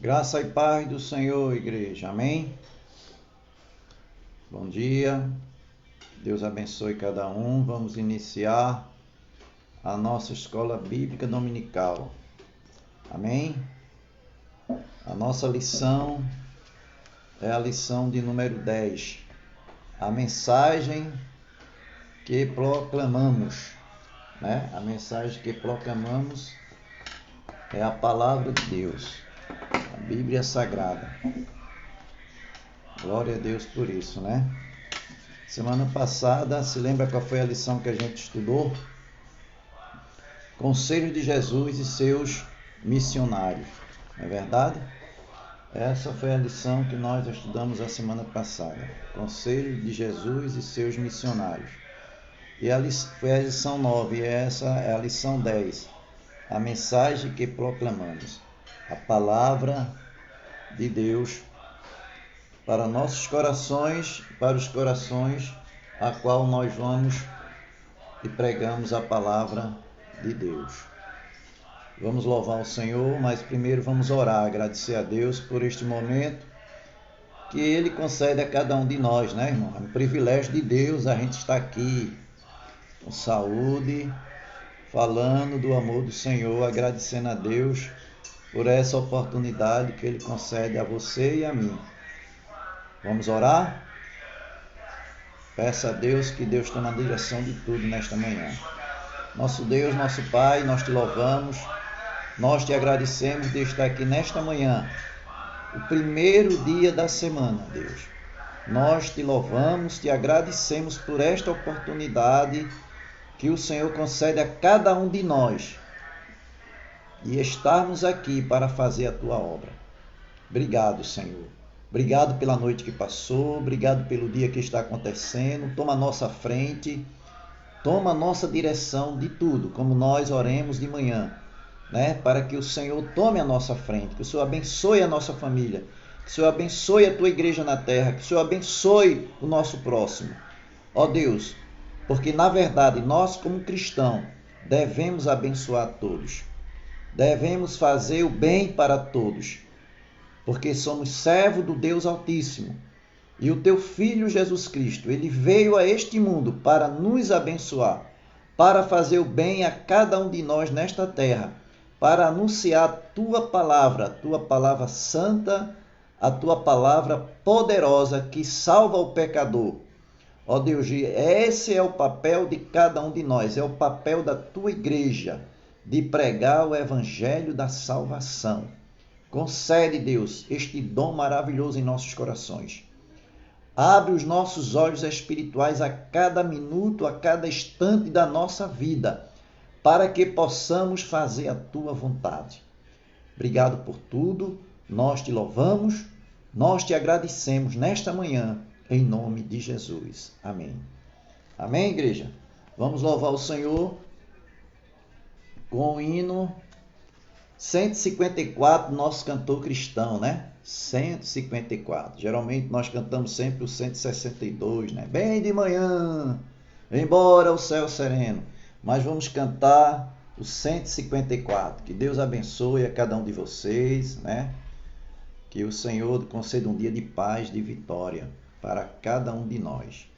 Graça e paz do Senhor, igreja. Amém? Bom dia. Deus abençoe cada um. Vamos iniciar a nossa escola bíblica dominical. Amém? A nossa lição é a lição de número 10. A mensagem que proclamamos, né? A mensagem que proclamamos é a palavra de Deus. A Bíblia Sagrada. Glória a Deus por isso, né? Semana passada, se lembra qual foi a lição que a gente estudou? Conselho de Jesus e seus missionários. Não é verdade? Essa foi a lição que nós estudamos a semana passada. Conselho de Jesus e seus missionários. E foi a lição 9, e essa é a lição 10. A mensagem que proclamamos. A palavra de Deus para nossos corações, para os corações a qual nós vamos e pregamos a palavra de Deus. Vamos louvar o Senhor, mas primeiro vamos orar, agradecer a Deus por este momento que Ele concede a cada um de nós, né, irmão? É um privilégio de Deus a gente estar aqui com saúde, falando do amor do Senhor, agradecendo a Deus por essa oportunidade que Ele concede a você e a mim. Vamos orar? Peça a Deus que Deus tome a direção de tudo nesta manhã. Nosso Deus, nosso Pai, nós te louvamos, nós te agradecemos de estar aqui nesta manhã, o primeiro dia da semana, Deus. Nós te louvamos, te agradecemos por esta oportunidade que o Senhor concede a cada um de nós e estarmos aqui para fazer a tua obra. Obrigado, Senhor. Obrigado pela noite que passou, obrigado pelo dia que está acontecendo. Toma a nossa frente, toma a nossa direção de tudo, como nós oremos de manhã, né? Para que o Senhor tome a nossa frente, que o Senhor abençoe a nossa família, que o Senhor abençoe a tua igreja na terra, que o Senhor abençoe o nosso próximo. Ó Deus, porque na verdade nós como cristãos devemos abençoar todos, devemos fazer o bem para todos, porque somos servos do Deus Altíssimo. E o teu Filho Jesus Cristo, ele veio a este mundo para nos abençoar, para fazer o bem a cada um de nós nesta terra, para anunciar a tua palavra santa, a tua palavra poderosa que salva o pecador. Ó Deus, esse é o papel de cada um de nós, é o papel da tua igreja, de pregar o evangelho da salvação. Concede, Deus, este dom maravilhoso em nossos corações. Abre os nossos olhos espirituais a cada minuto, a cada instante da nossa vida, para que possamos fazer a tua vontade. Obrigado por tudo, nós te louvamos, nós te agradecemos nesta manhã, em nome de Jesus. Amém. Amém, igreja? Vamos louvar o Senhor com o hino 154, nosso cantor cristão, né? 154. Geralmente nós cantamos sempre o 162, né? Bem de manhã, embora o céu sereno. Mas vamos cantar o 154. Que Deus abençoe a cada um de vocês, né? Que o Senhor conceda um dia de paz, de vitória para cada um de nós.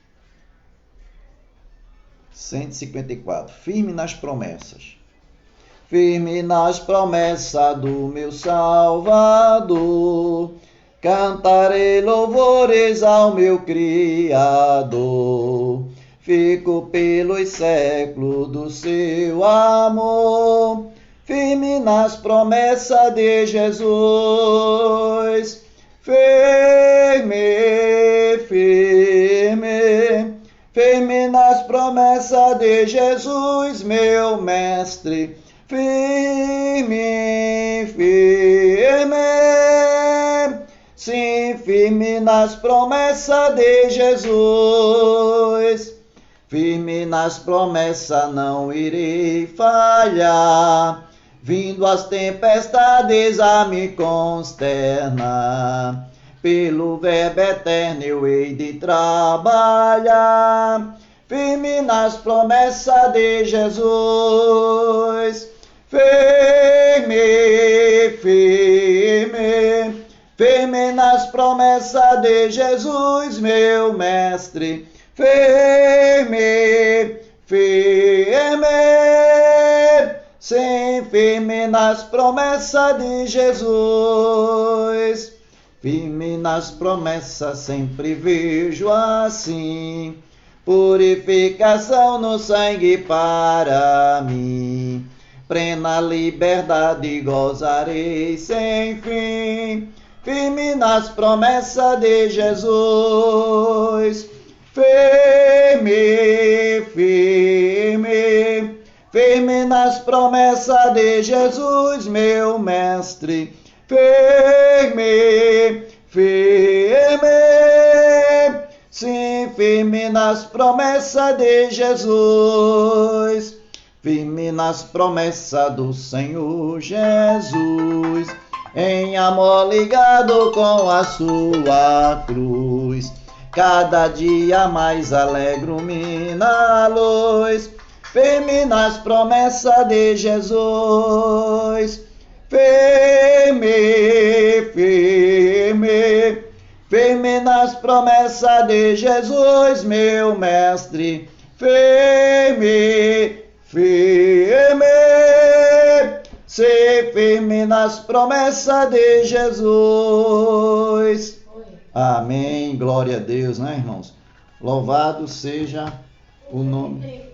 154. Firme nas promessas. Firme nas promessas do meu Salvador, cantarei louvores ao meu Criador. Fico pelos séculos do seu amor, firme nas promessas de Jesus. Firme, firme, firme nas promessas de Jesus, meu mestre. Firme, firme, sim, firme nas promessas de Jesus. Firme nas promessas não irei falhar, vindo as tempestades a me consternar. Pelo verbo eterno eu hei de trabalhar, firme nas promessas de Jesus. Firme, firme, firme nas promessas de Jesus, meu mestre. Firme, firme, sim, firme nas promessas de Jesus. Firme nas promessas sempre vejo assim, purificação no sangue para mim. Plena liberdade gozarei sem fim, firme nas promessas de Jesus. Firme, firme, firme nas promessas de Jesus, meu mestre. Firme, firme, sim, firme nas promessas de Jesus. Firme nas promessas do Senhor Jesus, em amor ligado com a sua cruz. Cada dia mais alegro-me na luz, firme nas promessas de Jesus. Firme, firme, firme nas promessas de Jesus, meu mestre. Firme, firme, ser firme nas promessas de Jesus. Amém, glória a Deus, né, irmãos? Louvado seja o nome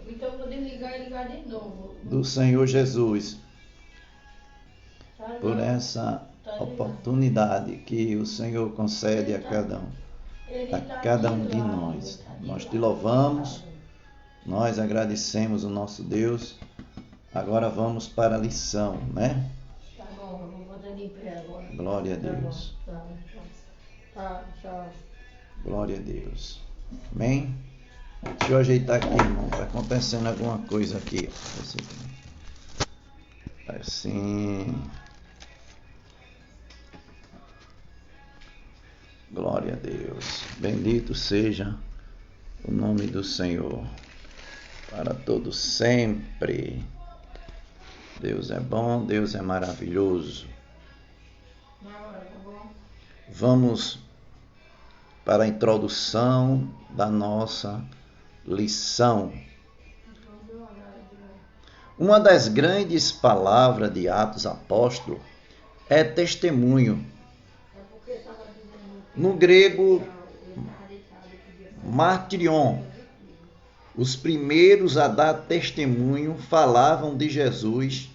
do Senhor Jesus por essa oportunidade que o Senhor concede a cada um de nós. Nós te louvamos, nós agradecemos o nosso Deus. Agora vamos para a lição, né? Tá bom, eu vou botar de pé agora. Glória a Deus. Tá. Glória a Deus. Amém? Deixa eu ajeitar aqui, irmão. Está acontecendo alguma coisa aqui. Assim. Glória a Deus. Bendito seja o nome do Senhor. Para todos sempre. Deus é bom, Deus é maravilhoso. Vamos para a introdução da nossa lição. Uma das grandes palavras de Atos Apóstolos é testemunho. No grego, martirion. Os primeiros a dar testemunho falavam de Jesus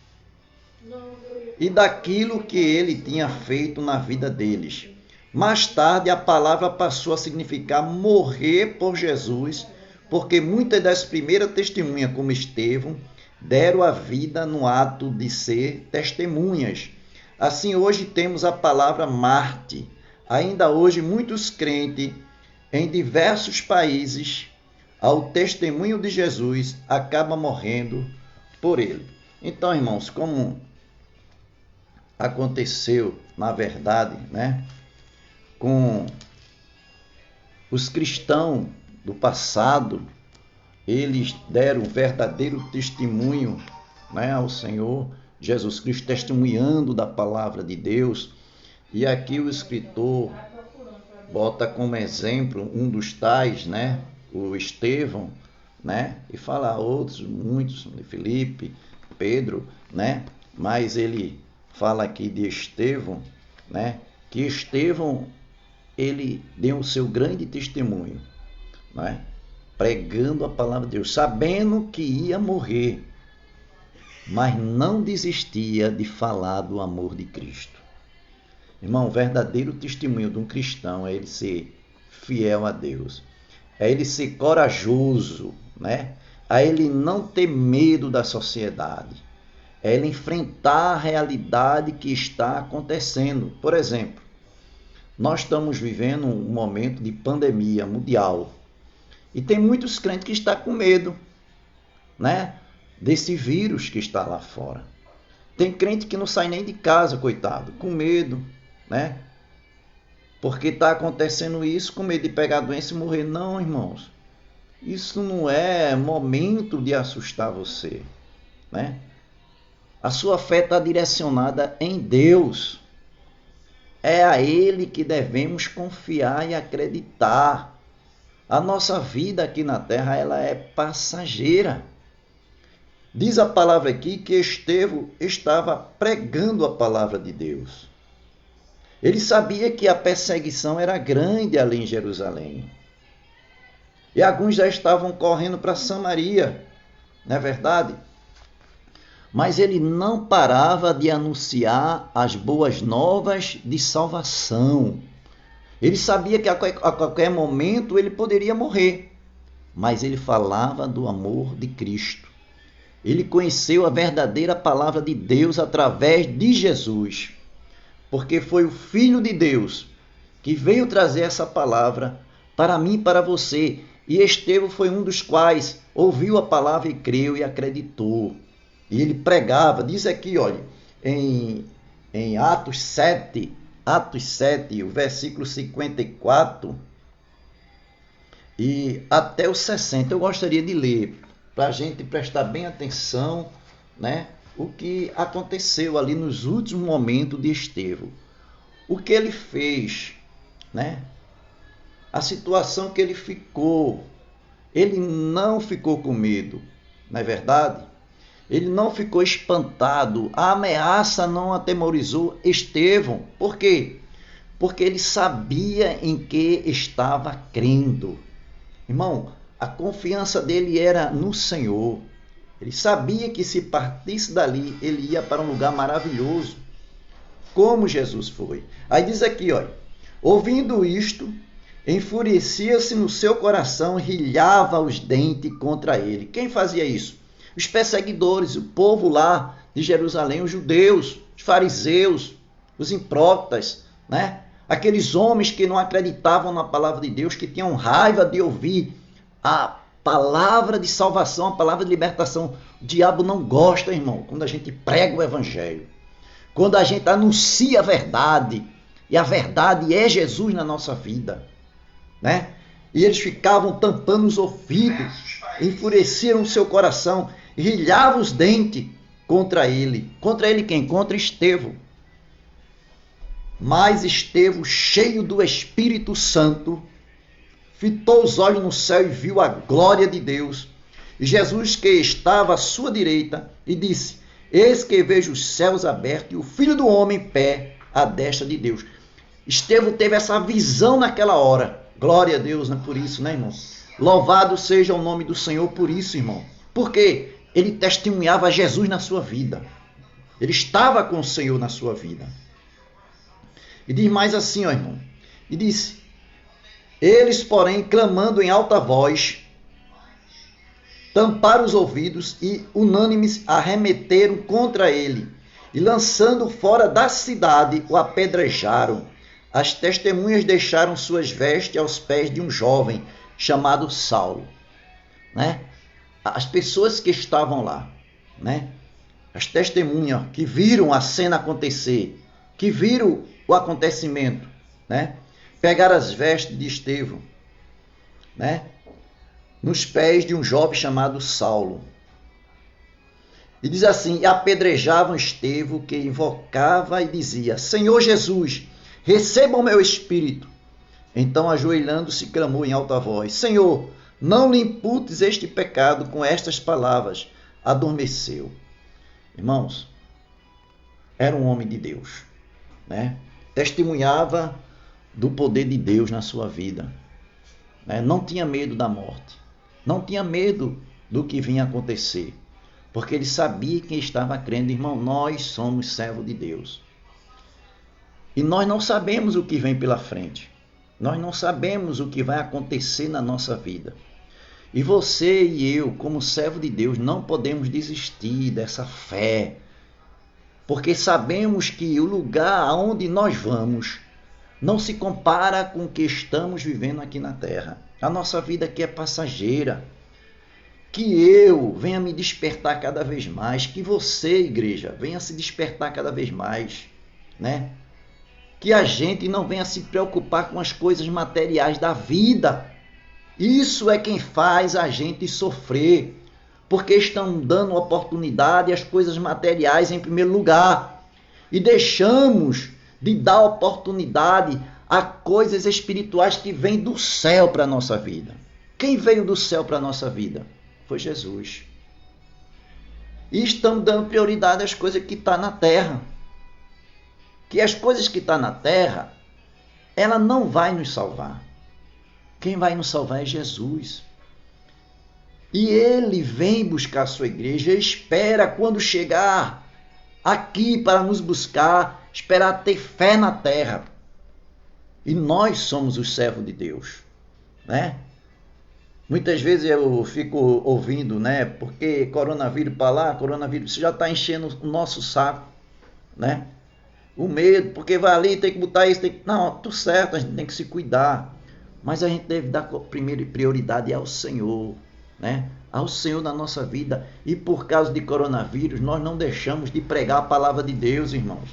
e daquilo que ele tinha feito na vida deles. Mais tarde, a palavra passou a significar morrer por Jesus, porque muitas das primeiras testemunhas, como Estevão, deram a vida no ato de ser testemunhas. Assim, hoje temos a palavra mártir. Ainda hoje, muitos crentes em diversos países, ao testemunho de Jesus, acabam morrendo por ele. Então, irmãos, como aconteceu, na verdade, né, com os cristãos do passado, eles deram verdadeiro testemunho, né, ao Senhor Jesus Cristo, testemunhando da palavra de Deus. E aqui o escritor bota como exemplo um dos tais, né, o Estevão, né, e fala outros, muitos, de Filipe, Pedro, né, mas ele fala aqui de Estevão, né, que Estevão, ele deu o seu grande testemunho, né, pregando a palavra de Deus, sabendo que ia morrer, mas não desistia de falar do amor de Cristo. Irmão, o verdadeiro testemunho de um cristão é ele ser fiel a Deus, é ele ser corajoso, né? É ele não ter medo da sociedade, é ele enfrentar a realidade que está acontecendo. Por exemplo, nós estamos vivendo um momento de pandemia mundial e tem muitos crentes que estão com medo, né, desse vírus que está lá fora. Tem crente que não sai nem de casa, coitado, com medo, né? Porque está acontecendo isso, com medo de pegar a doença e morrer. Não, irmãos, isso não é momento de assustar você, né? A sua fé está direcionada em Deus. É a Ele que devemos confiar e acreditar. A nossa vida aqui na terra, ela é passageira. Diz a palavra aqui que Estevão estava pregando a palavra de Deus. Ele sabia que a perseguição era grande ali em Jerusalém. E alguns já estavam correndo para Samaria, não é verdade? Mas ele não parava de anunciar as boas novas de salvação. Ele sabia que a qualquer momento ele poderia morrer, mas ele falava do amor de Cristo. Ele conheceu a verdadeira palavra de Deus através de Jesus, porque foi o Filho de Deus que veio trazer essa palavra para mim e para você. E Estevão foi um dos quais ouviu a palavra e creu e acreditou. E ele pregava, diz aqui, olha, em Atos 7, o versículo 54 e até o 60. Eu gostaria de ler, para a gente prestar bem atenção, né, o que aconteceu ali nos últimos momentos de Estevão. O que ele fez, né? A situação que ele ficou. Ele não ficou com medo, não é verdade? Ele não ficou espantado. A ameaça não atemorizou Estevão. Por quê? Porque ele sabia em que estava crendo. Irmão, a confiança dele era no Senhor. Ele sabia que se partisse dali, ele ia para um lugar maravilhoso, como Jesus foi. Aí diz aqui, olha, ouvindo isto, enfurecia-se no seu coração, rilhava os dentes contra ele. Quem fazia isso? Os perseguidores, o povo lá de Jerusalém, os judeus, os fariseus, os hipócritas, né? Aqueles homens que não acreditavam na palavra de Deus, que tinham raiva de ouvir a palavra de salvação, a palavra de libertação. O diabo não gosta, irmão, quando a gente prega o evangelho, quando a gente anuncia a verdade, e a verdade é Jesus na nossa vida, né? E eles ficavam tampando os ouvidos, enfureceram o seu coração, rilhavam os dentes contra ele. Contra ele quem? Contra Estevão. Mas Estevão, cheio do Espírito Santo, fitou os olhos no céu e viu a glória de Deus, e Jesus que estava à sua direita, e disse: eis que vejo os céus abertos e o Filho do Homem em pé à destra de Deus. Estevão teve essa visão naquela hora. Glória a Deus, né? Por isso, né, irmão? Louvado seja o nome do Senhor por isso, irmão. Porque ele testemunhava Jesus na sua vida. Ele estava com o Senhor na sua vida. E diz mais assim, ó, irmão. E disse: eles, porém, clamando em alta voz, tamparam os ouvidos e, unânimes, arremeteram contra ele. E, lançando fora da cidade, o apedrejaram. As testemunhas deixaram suas vestes aos pés de um jovem chamado Saulo, né? As pessoas que estavam lá, né? As testemunhas que viram a cena acontecer, que viram o acontecimento, né? Pegaram as vestes de Estevão, né? Nos pés de um jovem chamado Saulo. E diz assim: e apedrejavam Estevão, que invocava e dizia: Senhor Jesus, receba o meu espírito. Então, ajoelhando-se, clamou em alta voz: Senhor, não lhe imputes este pecado. Com estas palavras, adormeceu. Irmãos, era um homem de Deus, né? Testemunhava do poder de Deus na sua vida, né? Não tinha medo da morte, não tinha medo do que vinha acontecer, porque ele sabia quem estava crendo. Irmão, nós somos servos de Deus. E nós não sabemos o que vem pela frente. Nós não sabemos o que vai acontecer na nossa vida. E você e eu, como servo de Deus, não podemos desistir dessa fé. Porque sabemos que o lugar aonde nós vamos não se compara com o que estamos vivendo aqui na terra. A nossa vida aqui é passageira. Que eu venha me despertar cada vez mais. Que você, igreja, venha se despertar cada vez mais, né? Que a gente não venha se preocupar com as coisas materiais da vida. Isso é quem faz a gente sofrer. porque estão dando oportunidade às coisas materiais em primeiro lugar. E deixamos de dar oportunidade a coisas espirituais que vêm do céu para a nossa vida. Quem veio do céu para a nossa vida? Foi Jesus. E estamos dando prioridade às coisas que estão na terra. Que as coisas que estão na terra, ela não vai nos salvar. Quem vai nos salvar é Jesus. E Ele vem buscar a sua igreja, espera quando chegar aqui para nos buscar, esperar ter fé na terra. E nós somos os servos de Deus, né? Muitas vezes eu fico ouvindo, né? Porque coronavírus para lá, coronavírus, isso já está enchendo o nosso saco, né? O medo, porque vai ali, tem que botar isso, tem que... Não, tudo certo, a gente tem que se cuidar. Mas a gente deve dar primeiro prioridade ao Senhor, né? Ao Senhor na nossa vida. E por causa de coronavírus, nós não deixamos de pregar a palavra de Deus, irmãos.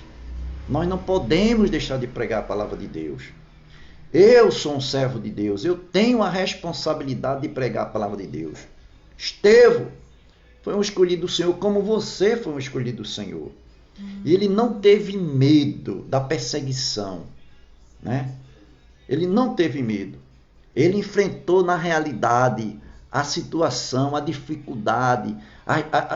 Nós não podemos deixar de pregar a palavra de Deus. Eu sou um servo de Deus. Eu tenho a responsabilidade de pregar a palavra de Deus. Estevão foi um escolhido do Senhor, como você foi um escolhido do Senhor. E ele não teve medo da perseguição, né? Ele não teve medo. Ele enfrentou na realidade a situação, a dificuldade,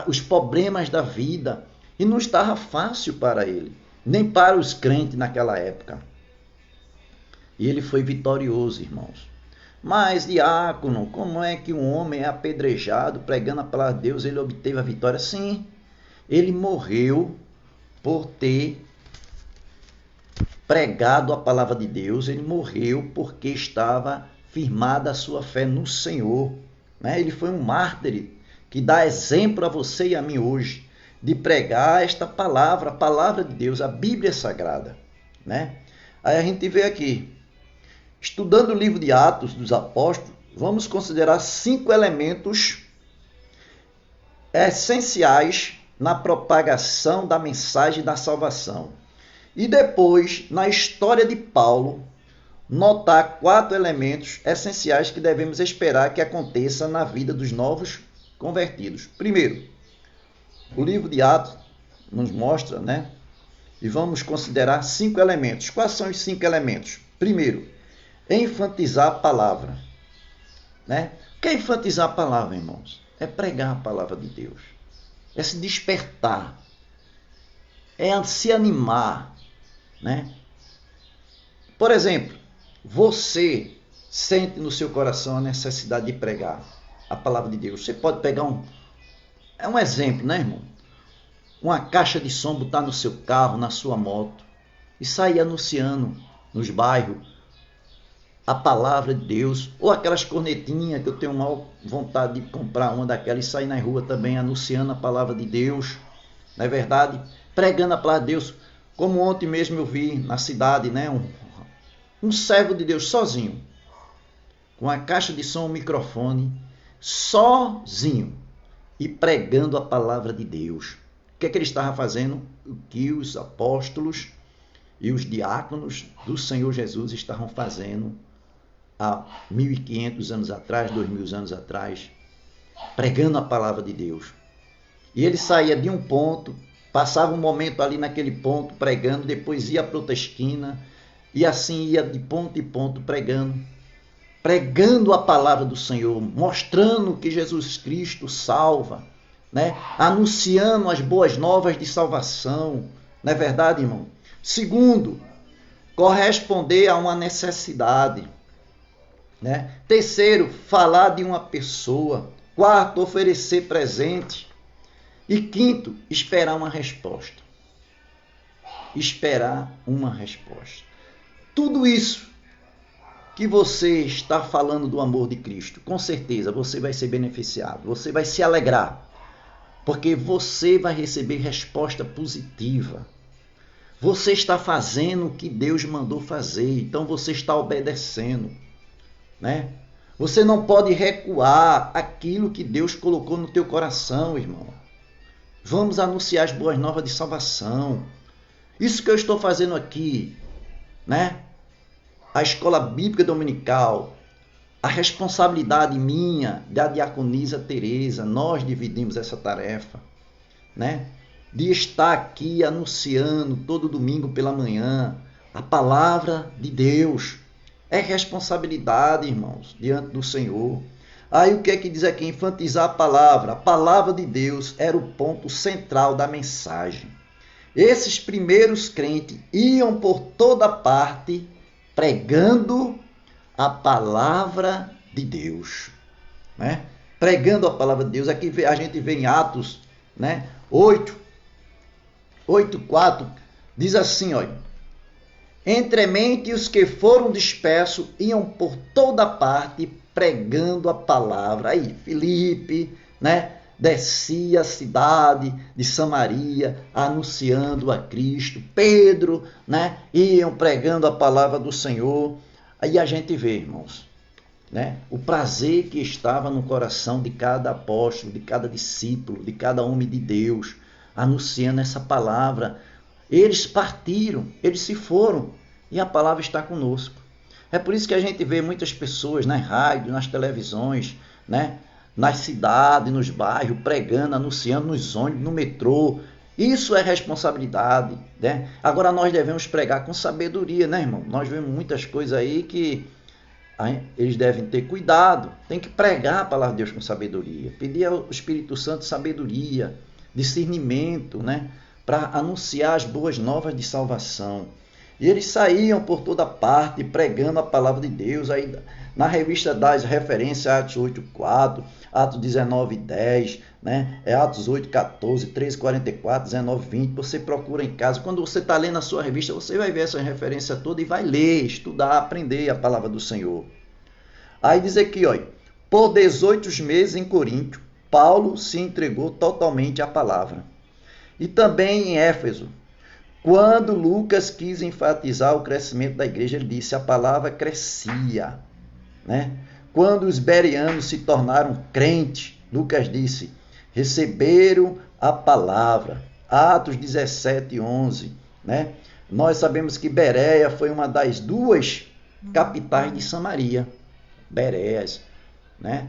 os problemas da vida. E não estava fácil para ele, nem para os crentes naquela época. E ele foi vitorioso, irmãos. Mas, diácono, como é que um homem é apedrejado, pregando a palavra de Deus, ele obteve a vitória? Sim, ele morreu por ter pregado a palavra de Deus, ele morreu porque estava firmada a sua fé no Senhor, né? Ele foi um mártir que dá exemplo a você e a mim hoje, de pregar esta palavra, a palavra de Deus, a Bíblia Sagrada, né? Aí a gente vê aqui, estudando o livro de Atos dos Apóstolos, vamos considerar 5 elementos essenciais na propagação da mensagem da salvação. E depois, na história de Paulo, notar 4 elementos essenciais que devemos esperar que aconteça na vida dos novos convertidos. Primeiro, o livro de Atos nos mostra, né? E vamos considerar 5 elementos. Quais são os 5 elementos? Primeiro, enfatizar a palavra, né? O que é enfatizar a palavra, irmãos? É pregar a palavra de Deus. É se despertar. É se animar, né? Por exemplo, você sente no seu coração a necessidade de pregar a palavra de Deus. Você pode pegar é um exemplo, né, irmão? Uma caixa de som, botar no seu carro, na sua moto e sair anunciando nos bairros a palavra de Deus, ou aquelas cornetinhas que eu tenho mal vontade de comprar uma daquelas e sair na rua também anunciando a palavra de Deus, não é verdade? Pregando a palavra de Deus, como ontem mesmo eu vi na cidade, né? Um servo de Deus sozinho, com a caixa de som, um microfone, sozinho, e pregando a palavra de Deus. O que é que ele estava fazendo? O que os apóstolos e os diáconos do Senhor Jesus estavam fazendo há 1.500 anos atrás, 2.000 anos atrás, pregando a palavra de Deus. E ele saía de um ponto, passava um momento ali naquele ponto pregando, depois ia para outra esquina, e assim ia de ponto em ponto pregando a palavra do Senhor, mostrando que Jesus Cristo salva, né? Anunciando as boas novas de salvação, não é verdade, irmão? Segundo, corresponder a uma necessidade, né? Terceiro, falar de uma pessoa. Quarto, oferecer presente. E quinto, esperar uma resposta. Esperar uma resposta. Tudo isso que você está falando do amor de Cristo, com certeza você vai ser beneficiado, você vai se alegrar, porque você vai receber resposta positiva. Você está fazendo o que Deus mandou fazer, então você está obedecendo, né? Você não pode recuar aquilo que Deus colocou no teu coração, irmão. Vamos anunciar as boas novas de salvação. Isso que eu estou fazendo aqui, né? A escola bíblica dominical, A responsabilidade minha, da diaconisa Teresa, nós dividimos essa tarefa, né? De estar aqui anunciando todo domingo pela manhã a palavra de Deus. É responsabilidade, irmãos, diante do Senhor. Aí o que é que diz aqui? Enfatizar a palavra. A palavra de Deus era o ponto central da mensagem. Esses primeiros crentes iam por toda parte pregando a palavra de Deus, né? Pregando a palavra de Deus. Aqui a gente vê em Atos, né? 8:4, diz assim, olha: entremente os que foram dispersos iam por toda parte pregando a palavra. Aí Filipe, né, descia a cidade de Samaria anunciando a Cristo. Pedro, né, iam pregando a palavra do Senhor. Aí a gente vê, irmãos, né, o prazer que estava no coração de cada apóstolo, de cada discípulo, de cada homem de Deus, anunciando essa palavra. Eles partiram, eles se foram, e a palavra está conosco. É por isso que a gente vê muitas pessoas nas rádios, nas televisões, né, nas cidades, nos bairros, pregando, anunciando nos ônibus, no metrô. Isso é responsabilidade, né? Agora nós devemos pregar com sabedoria, né, irmão? Nós vemos muitas coisas aí que eles devem ter cuidado. Tem que pregar a palavra de Deus com sabedoria. Pedir ao Espírito Santo sabedoria, discernimento, né, para anunciar as boas novas de salvação. E eles saíam por toda parte pregando a palavra de Deus. Aí na revista das referências, Atos 8:4, Atos 19:10, né? Atos 8:14, 13:44, 19:20. Você procura em casa. Quando você está lendo a sua revista, você vai ver essa referência toda e vai ler, estudar, aprender a palavra do Senhor. Aí diz aqui, olha, por 18 meses em Corinto, Paulo se entregou totalmente à palavra. E também em Éfeso, quando Lucas quis enfatizar o crescimento da igreja, ele disse: a palavra crescia, né? Quando os bereanos se tornaram crentes, Lucas disse: receberam a palavra. Atos 17:11, né? Nós sabemos que Bereia foi uma das duas capitais de Samaria. Bereias, né?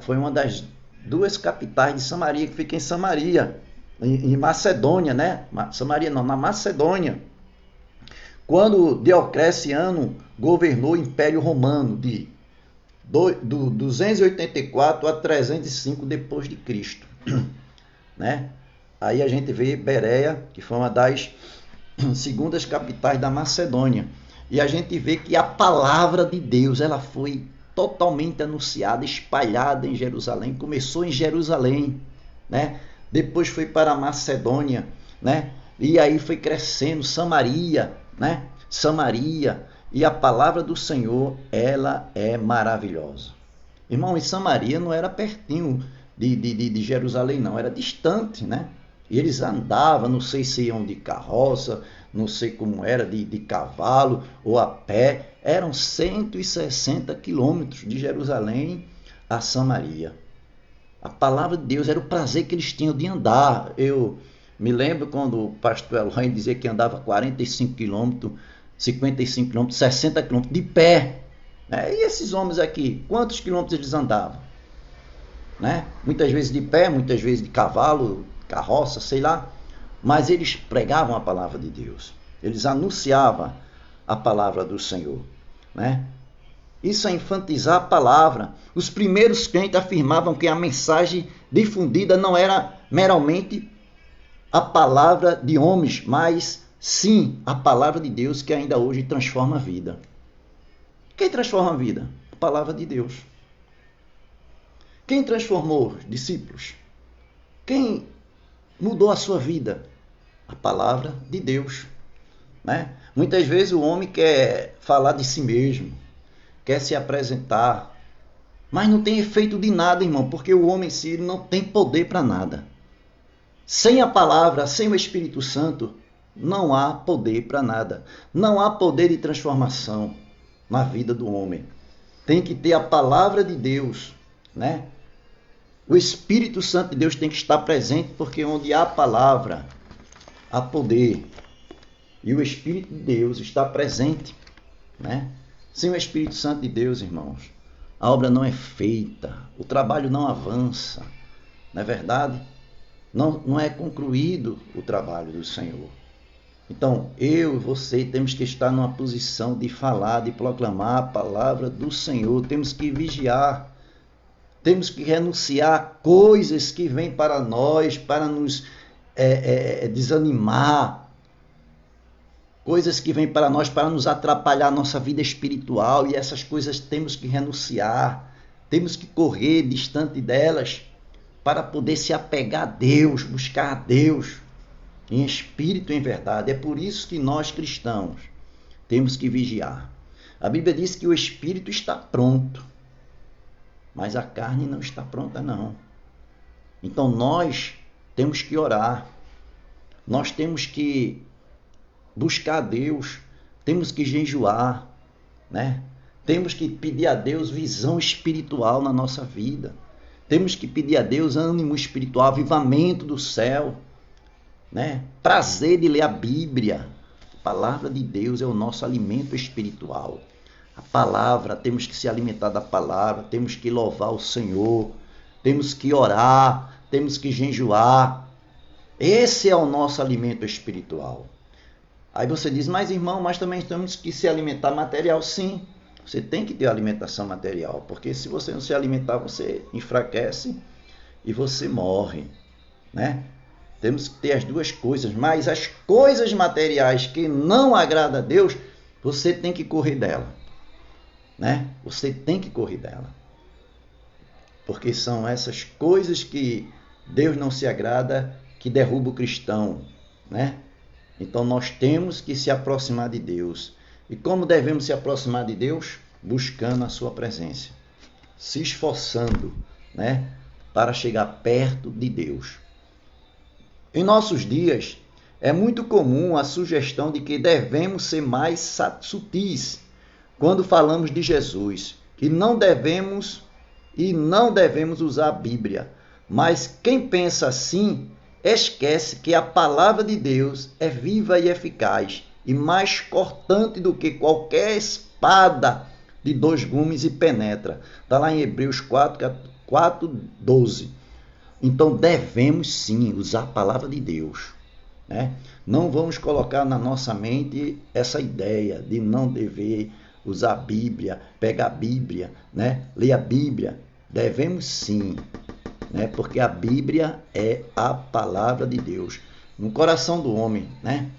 Foi uma das duas capitais de Samaria, que fica em Samaria, em Macedônia, né? Samaria não, na Macedônia. Quando Diocleciano governou o Império Romano de 284 a 305 depois de Cristo, né? Aí a gente vê Bereia, que foi uma das segundas capitais da Macedônia, e a gente vê que a palavra de Deus, ela foi totalmente anunciada, espalhada em Jerusalém. Começou em Jerusalém, né? Depois foi para a Macedônia, né? E aí foi crescendo Samaria, né? Samaria. E a palavra do Senhor, ela é maravilhosa. Irmão, e Samaria não era pertinho de Jerusalém, não. Era distante, né? E eles andavam, não sei se iam de carroça, não sei como era, de cavalo ou a pé. Eram 160 quilômetros de Jerusalém a Samaria. A palavra de Deus era o prazer que eles tinham de andar. Eu me lembro quando o pastor Eloy dizia que andava 45 quilômetros, 55 quilômetros, 60 quilômetros de pé. Né? E esses homens aqui, quantos quilômetros eles andavam? Né? Muitas vezes de pé, muitas vezes de cavalo, carroça, sei lá. Mas eles pregavam a palavra de Deus. Eles anunciavam a palavra do Senhor. Né? Isso é enfatizar a palavra. Os primeiros crentes afirmavam que a mensagem difundida não era meramente a palavra de homens, mas sim a palavra de Deus, que ainda hoje transforma a vida. Quem transforma a vida? A palavra de Deus. Quem transformou os discípulos? Quem mudou a sua vida? A palavra de Deus. Né? Muitas vezes o homem quer falar de si mesmo, quer se apresentar, mas não tem efeito de nada, irmão, porque o homem em si não tem poder para nada. Sem a palavra, sem o Espírito Santo, não há poder para nada. Não há poder de transformação na vida do homem. Tem que ter a palavra de Deus, né? O Espírito Santo de Deus tem que estar presente, porque onde há palavra, há poder. E o Espírito de Deus está presente, né? Sem o Espírito Santo de Deus, irmãos, a obra não é feita, o trabalho não avança, não é verdade? Não é concluído o trabalho do Senhor. Então, eu e você temos que estar numa posição de falar, de proclamar a palavra do Senhor, temos que vigiar, temos que renunciar a coisas que vêm para nós, para nos desanimar, coisas que vêm para nós para nos atrapalhar a nossa vida espiritual, e essas coisas temos que renunciar, temos que correr distante delas para poder se apegar a Deus, buscar a Deus em espírito e em verdade. É por isso que nós cristãos temos que vigiar. A Bíblia diz que o espírito está pronto, mas a carne não está pronta não. Então nós temos que orar, nós temos que buscar a Deus, temos que jejuar, né? Temos que pedir a Deus visão espiritual na nossa vida, temos que pedir a Deus ânimo espiritual, avivamento do céu, né? Prazer de ler a Bíblia. A palavra de Deus é o nosso alimento espiritual. A palavra, temos que se alimentar da palavra, temos que louvar o Senhor, temos que orar, temos que jejuar. Esse é o nosso alimento espiritual. Aí você diz, mas irmão, mas também temos que se alimentar material. Sim, você tem que ter alimentação material, porque se você não se alimentar, você enfraquece e você morre, né? Temos que ter as duas coisas, mas as coisas materiais que não agradam a Deus, você tem que correr dela, né? Você tem que correr dela, porque são essas coisas que Deus não se agrada, que derruba o cristão, né? Então nós temos que se aproximar de Deus. E como devemos se aproximar de Deus? Buscando a sua presença, se esforçando, né, para chegar perto de Deus. Em nossos dias, é muito comum a sugestão de que devemos ser mais sutis quando falamos de Jesus, e não devemos usar a Bíblia. Mas quem pensa assim esquece que a palavra de Deus é viva e eficaz e mais cortante do que qualquer espada de 2 gumes e penetra. Está lá em Hebreus 4:12. Então devemos sim usar a palavra de Deus, né? Não vamos colocar na nossa mente essa ideia de não dever usar a Bíblia, pegar a Bíblia, né? Ler a Bíblia. Devemos sim, né? Porque a Bíblia é a palavra de Deus no coração do homem, né?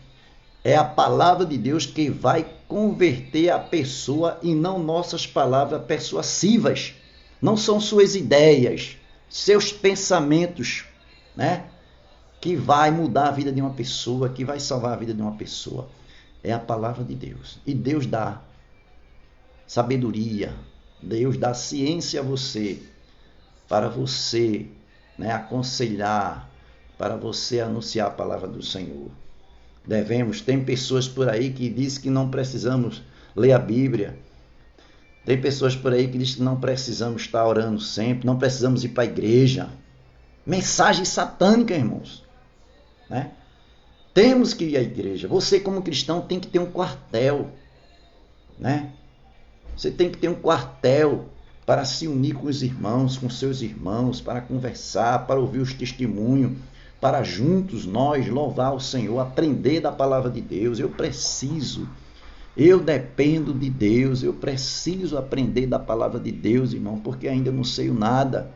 É a palavra de Deus que vai converter a pessoa, e não nossas palavras persuasivas. Não são suas ideias, seus pensamentos, né, que vai mudar a vida de uma pessoa, que vai salvar a vida de uma pessoa. É a palavra de Deus. E Deus dá sabedoria, Deus dá ciência a você, para você, né, aconselhar, para você anunciar a palavra do Senhor. Tem pessoas por aí que dizem que não precisamos ler a Bíblia. Tem pessoas por aí que dizem que não precisamos estar orando sempre, não precisamos ir para a igreja. Mensagem satânica, irmãos, né? Temos que ir à igreja. Você, como cristão, tem que ter um quartel, né? Você tem que ter um quartel para se unir com os irmãos, com seus irmãos, para conversar, para ouvir os testemunhos, para juntos nós louvar o Senhor, aprender da palavra de Deus. Eu dependo de Deus, eu preciso aprender da palavra de Deus, irmão, porque ainda não sei nada.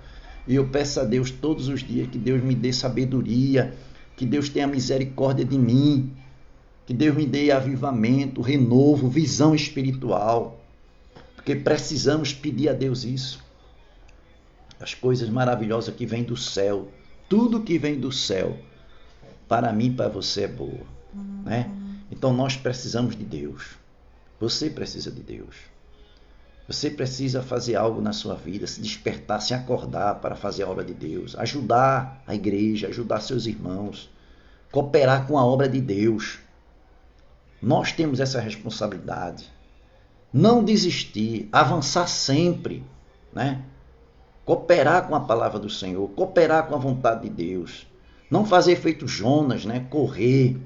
E eu peço a Deus todos os dias que Deus me dê sabedoria, que Deus tenha misericórdia de mim, que Deus me dê avivamento, renovo, visão espiritual, porque precisamos pedir a Deus isso. As coisas maravilhosas que vêm do céu, tudo que vem do céu, para mim e para você é boa, né? Então nós precisamos de Deus. Você precisa de Deus. Você precisa fazer algo na sua vida, se despertar, se acordar para fazer a obra de Deus, ajudar a igreja, ajudar seus irmãos, cooperar com a obra de Deus. Nós temos essa responsabilidade. Não desistir, avançar sempre, né? Cooperar com a palavra do Senhor, cooperar com a vontade de Deus. Não fazer feito Jonas, né? Correr,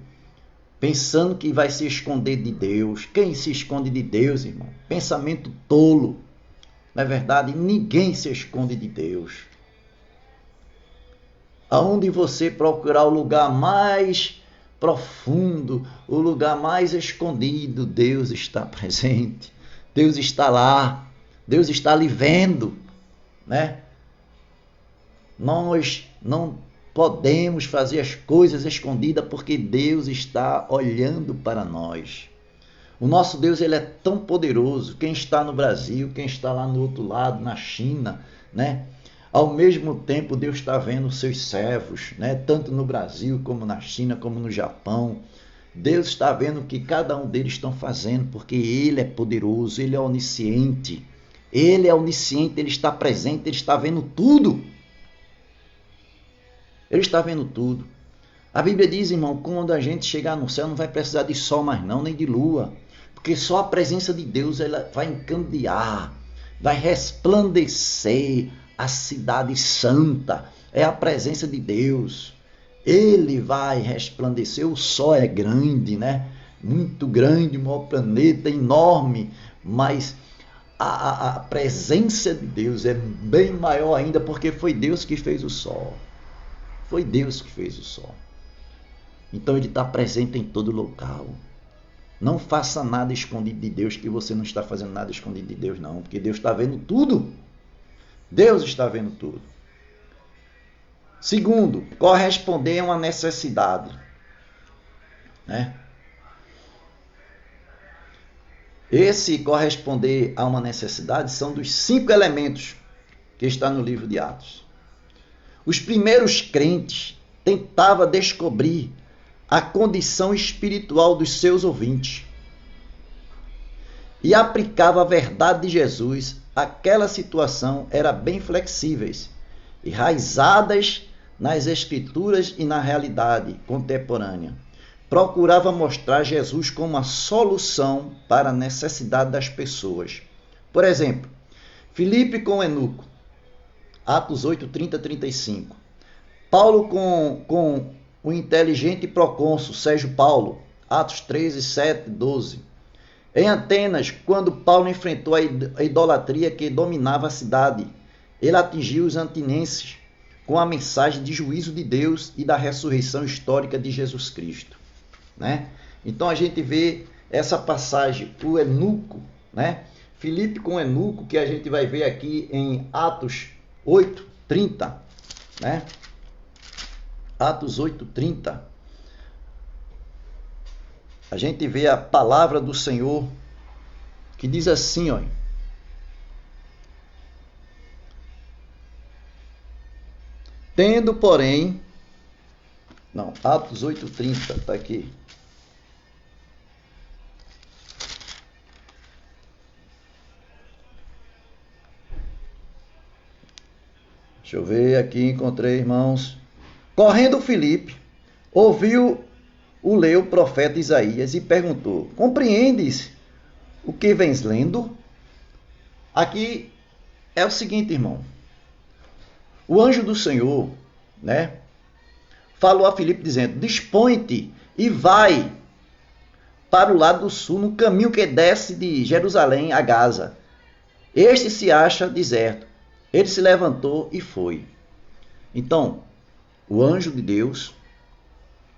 pensando que vai se esconder de Deus. Quem se esconde de Deus, irmão? Pensamento tolo. Não é verdade? Ninguém se esconde de Deus. Aonde você procurar o lugar mais profundo, o lugar mais escondido, Deus está presente. Deus está lá. Deus está lhe vendo, né? Nós não podemos fazer as coisas escondidas porque Deus está olhando para nós. O nosso Deus, ele é tão poderoso. Quem está no Brasil, quem está lá no outro lado, na China, né? Ao mesmo tempo, Deus está vendo os seus servos, né? Tanto no Brasil, como na China, como no Japão. Deus está vendo o que cada um deles estão fazendo, porque Ele é poderoso, Ele é onisciente. Ele é onisciente, Ele está presente, Ele está vendo tudo. Ele está vendo tudo. A Bíblia diz, irmão, quando a gente chegar no céu, não vai precisar de sol mais não, nem de lua. Porque só a presença de Deus, ela vai encandear, vai resplandecer a cidade santa. É a presença de Deus. Ele vai resplandecer. O sol é grande, né? Muito grande, um maior planeta, enorme. Mas a presença de Deus é bem maior ainda, porque foi Deus que fez o sol. Foi Deus que fez o sol. Então ele está presente em todo local. Não faça nada escondido de Deus, que você não está fazendo nada escondido de Deus, não. Porque Deus está vendo tudo. Deus está vendo tudo. Segundo, corresponder a uma necessidade, né? Esse corresponder a uma necessidade são dos 5 elementos que está no livro de Atos. Os primeiros crentes tentavam descobrir a condição espiritual dos seus ouvintes e aplicava a verdade de Jesus àquela situação. Era bem flexíveis, enraizadas nas escrituras e na realidade contemporânea. Procurava mostrar Jesus como a solução para a necessidade das pessoas. Por exemplo, Filipe com Eunuco, Atos 8, 30, 35. Paulo com o inteligente procônsul Sérgio Paulo, Atos 13, 7, 12. Em Atenas, quando Paulo enfrentou a idolatria que dominava a cidade, ele atingiu os atinenses com a mensagem de juízo de Deus e da ressurreição histórica de Jesus Cristo, né? Então a gente vê essa passagem, o eunuco, né? Filipe com eunuco, que a gente vai ver aqui em Atos 8, 30, né? Atos 8, 30. A gente vê a palavra do Senhor que diz assim, ó. Tendo, porém... Não, Atos 8, 30, está aqui. Deixa eu ver aqui, encontrei, irmãos. Correndo Filipe, ouviu o profeta Isaías e perguntou: compreendes o que vens lendo? Aqui é o seguinte, irmão. O anjo do Senhor, né, falou a Filipe dizendo: dispõe-te e vai para o lado do sul, no caminho que desce de Jerusalém a Gaza. Este se acha deserto. Ele se levantou e foi. Então, o anjo de Deus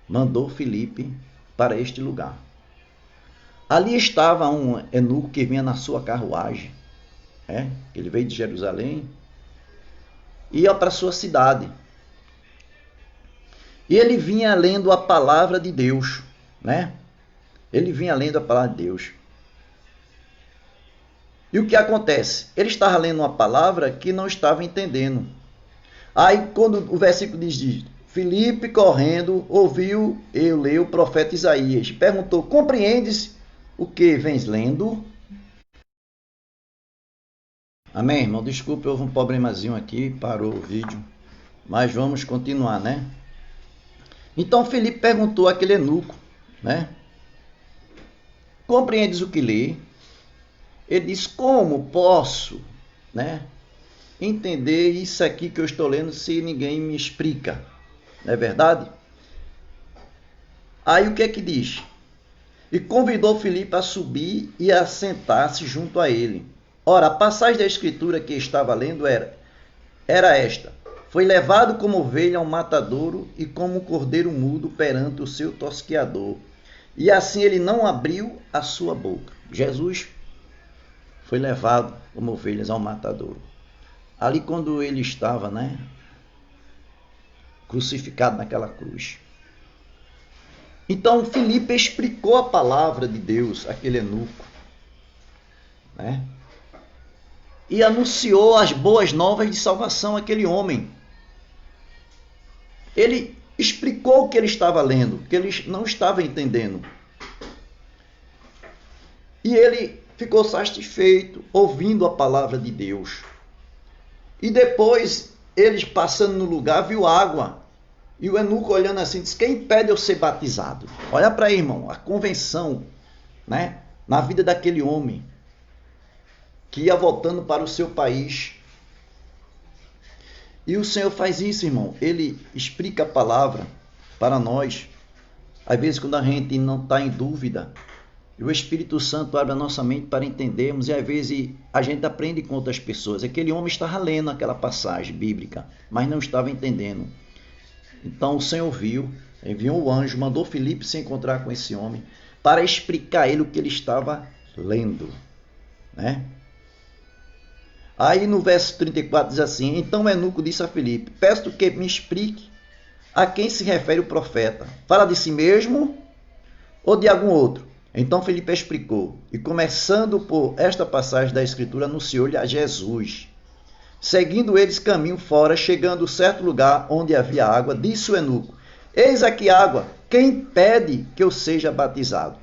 mandou Filipe para este lugar. Ali estava um eunuco que vinha na sua carruagem. Ele veio de Jerusalém e ia para a sua cidade. E ele vinha lendo a palavra de Deus, né? Ele vinha lendo a palavra de Deus. E o que acontece? Ele estava lendo uma palavra que não estava entendendo. Aí, quando o versículo diz: Filipe, correndo, ouviu o profeta Isaías. Perguntou: compreendes o que vens lendo? Amém, irmão? Desculpe, houve um problemazinho aqui, parou o vídeo. Mas vamos continuar, né? Então, Filipe perguntou àquele eunuco, né? Compreendes o que lê? Ele diz: como posso, né, entender isso aqui que eu estou lendo se ninguém me explica? Não é verdade? Aí o que é que diz? E convidou Filipe a subir e a sentar-se junto a ele. Ora, a passagem da Escritura que estava lendo era esta: foi levado como ovelha ao matadouro e como cordeiro mudo perante o seu tosqueador. E assim ele não abriu a sua boca. Jesus foi levado como ovelhas ao matadouro. Ali quando ele estava, crucificado naquela cruz. Então Filipe explicou a palavra de Deus àquele eunuco, e anunciou as boas novas de salvação àquele homem. Ele explicou o que ele estava lendo, que ele não estava entendendo. E ele ficou satisfeito ouvindo a palavra de Deus. E depois, eles passando no lugar, viu água. E o eunuco olhando assim, disse: quem impede eu ser batizado? Olha para aí, irmão, a convenção, na vida daquele homem que ia voltando para o seu país. E o Senhor faz isso, irmão. Ele explica a palavra para nós. Às vezes, quando a gente não está em dúvida, o Espírito Santo abre a nossa mente para entendermos, e às vezes a gente aprende com outras pessoas. Aquele homem estava lendo aquela passagem bíblica, mas não estava entendendo. Então o Senhor viu, enviou o anjo, mandou Filipe se encontrar com esse homem para explicar a ele o que ele estava lendo. Aí no verso 34 diz assim: então o eunuco disse a Filipe: peço que me explique a quem se refere o profeta. Fala de si mesmo ou de algum outro? Então Filipe explicou, e começando por esta passagem da Escritura, anunciou-lhe a Jesus. Seguindo eles caminho fora, chegando a certo lugar onde havia água, disse o eunuco: eis aqui água, quem impede que eu seja batizado?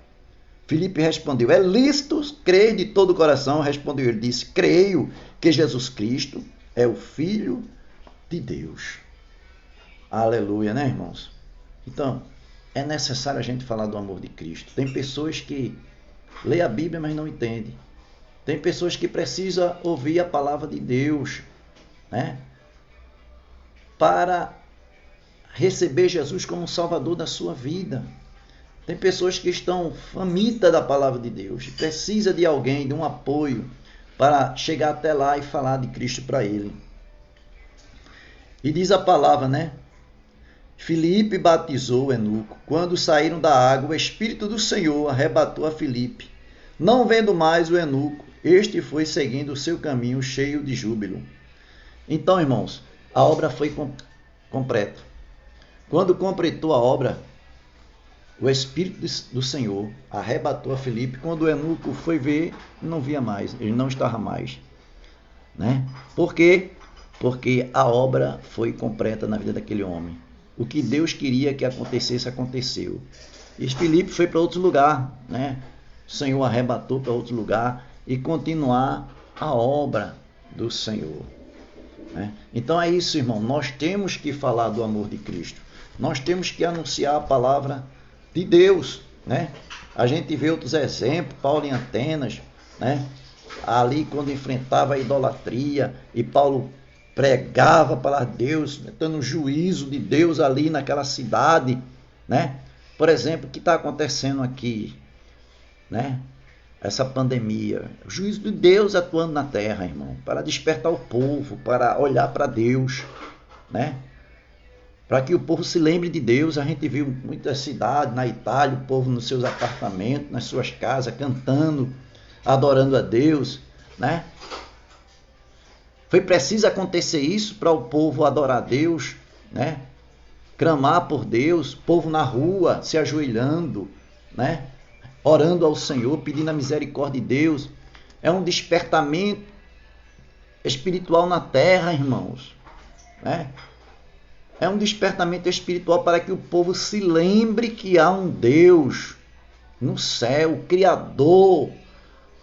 Filipe respondeu: é lícito crer de todo o coração. Respondeu ele, disse: creio que Jesus Cristo é o Filho de Deus. Aleluia, irmãos? Então, é necessário a gente falar do amor de Cristo. Tem pessoas que lêem a Bíblia, mas não entendem. Tem pessoas que precisam ouvir a palavra de Deus, para receber Jesus como Salvador da sua vida. Tem pessoas que estão famintas da palavra de Deus, precisa de alguém, de um apoio, para chegar até lá e falar de Cristo para ele. E diz a palavra, Filipe batizou o eunuco. Quando saíram da água, o Espírito do Senhor arrebatou a Filipe. Não vendo mais o eunuco, este foi seguindo o seu caminho cheio de júbilo. Então, irmãos, a obra foi completa. Quando completou a obra, o Espírito do Senhor arrebatou a Filipe. Quando o eunuco foi ver, não via mais, ele não estava mais. Por quê? Porque a obra foi completa na vida daquele homem. O que Deus queria que acontecesse, aconteceu. E Filipe foi para outro lugar, O Senhor arrebatou para outro lugar e continuar a obra do Senhor. Então é isso, irmão. Nós temos que falar do amor de Cristo. Nós temos que anunciar a palavra de Deus, A gente vê outros exemplos, Paulo em Atenas, ali quando enfrentava a idolatria, e Paulo pregava a palavra de Deus, tendo um juízo de Deus ali naquela cidade, Por exemplo, o que está acontecendo aqui, Essa pandemia, o juízo de Deus atuando na terra, irmão, para despertar o povo, para olhar para Deus, Para que o povo se lembre de Deus. A gente viu muitas cidades na Itália, o povo nos seus apartamentos, nas suas casas, cantando, adorando a Deus, Foi preciso acontecer isso para o povo adorar a Deus, Clamar por Deus, povo na rua, se ajoelhando, Orando ao Senhor, pedindo a misericórdia de Deus. É um despertamento espiritual na terra, irmãos, É um despertamento espiritual para que o povo se lembre que há um Deus no céu, o Criador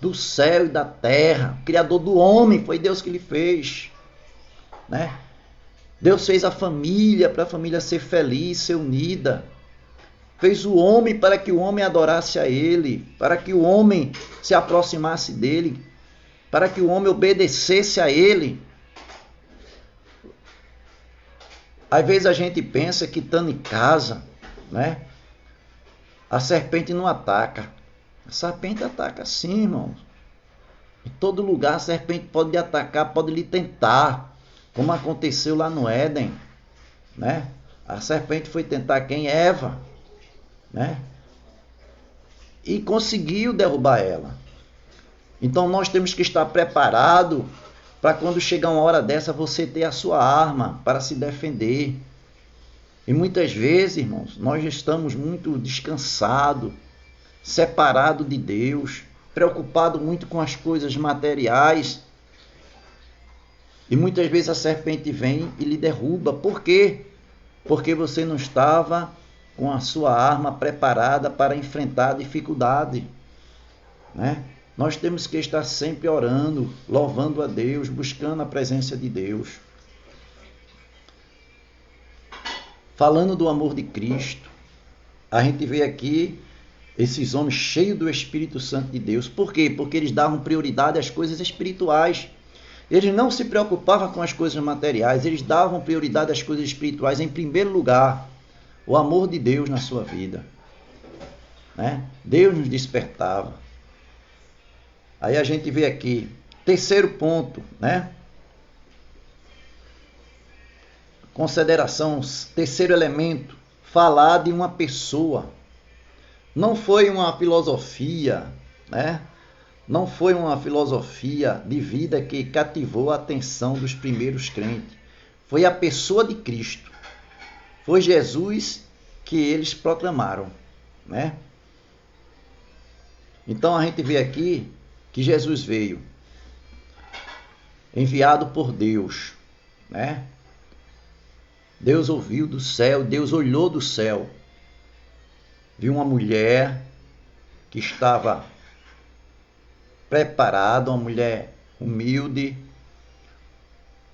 do céu e da terra, o Criador do homem, foi Deus que ele fez, Deus fez a família para a família ser feliz, ser unida. Fez o homem para que o homem adorasse a ele, para que o homem se aproximasse dele, para que o homem obedecesse a ele. Às vezes a gente pensa que estando em casa, a serpente não ataca. A serpente ataca sim, irmãos. Em todo lugar a serpente pode lhe atacar, pode lhe tentar, como aconteceu lá no Éden, né? A serpente foi tentar quem? Eva, né? E conseguiu derrubar ela. Então nós temos que estar preparados para quando chegar uma hora dessa você ter a sua arma para se defender. E muitas vezes, irmãos, nós estamos muito descansados, separados de Deus, preocupados muito com as coisas materiais. E muitas vezes a serpente vem e lhe derruba. Por quê? Porque você não estava com a sua arma preparada para enfrentar a dificuldade, né? Nós temos que estar sempre orando, louvando a Deus, buscando a presença de Deus. Falando do amor de Cristo, a gente vê aqui esses homens cheios do Espírito Santo de Deus. Por quê? Porque eles davam prioridade às coisas espirituais. Eles não se preocupavam com as coisas materiais, eles davam prioridade às coisas espirituais. Em primeiro lugar, o amor de Deus na sua vida, né? Deus nos despertava. Aí a gente vê aqui, terceiro ponto, né? Consideração, terceiro elemento, falar de uma pessoa. Não foi uma filosofia, né? Não foi uma filosofia de vida que cativou a atenção dos primeiros crentes. Foi a pessoa de Cristo. Foi Jesus que eles proclamaram, né? Então a gente vê aqui que Jesus veio, enviado por Deus, né? Deus ouviu do céu, Deus olhou do céu, viu uma mulher que estava preparada, uma mulher humilde,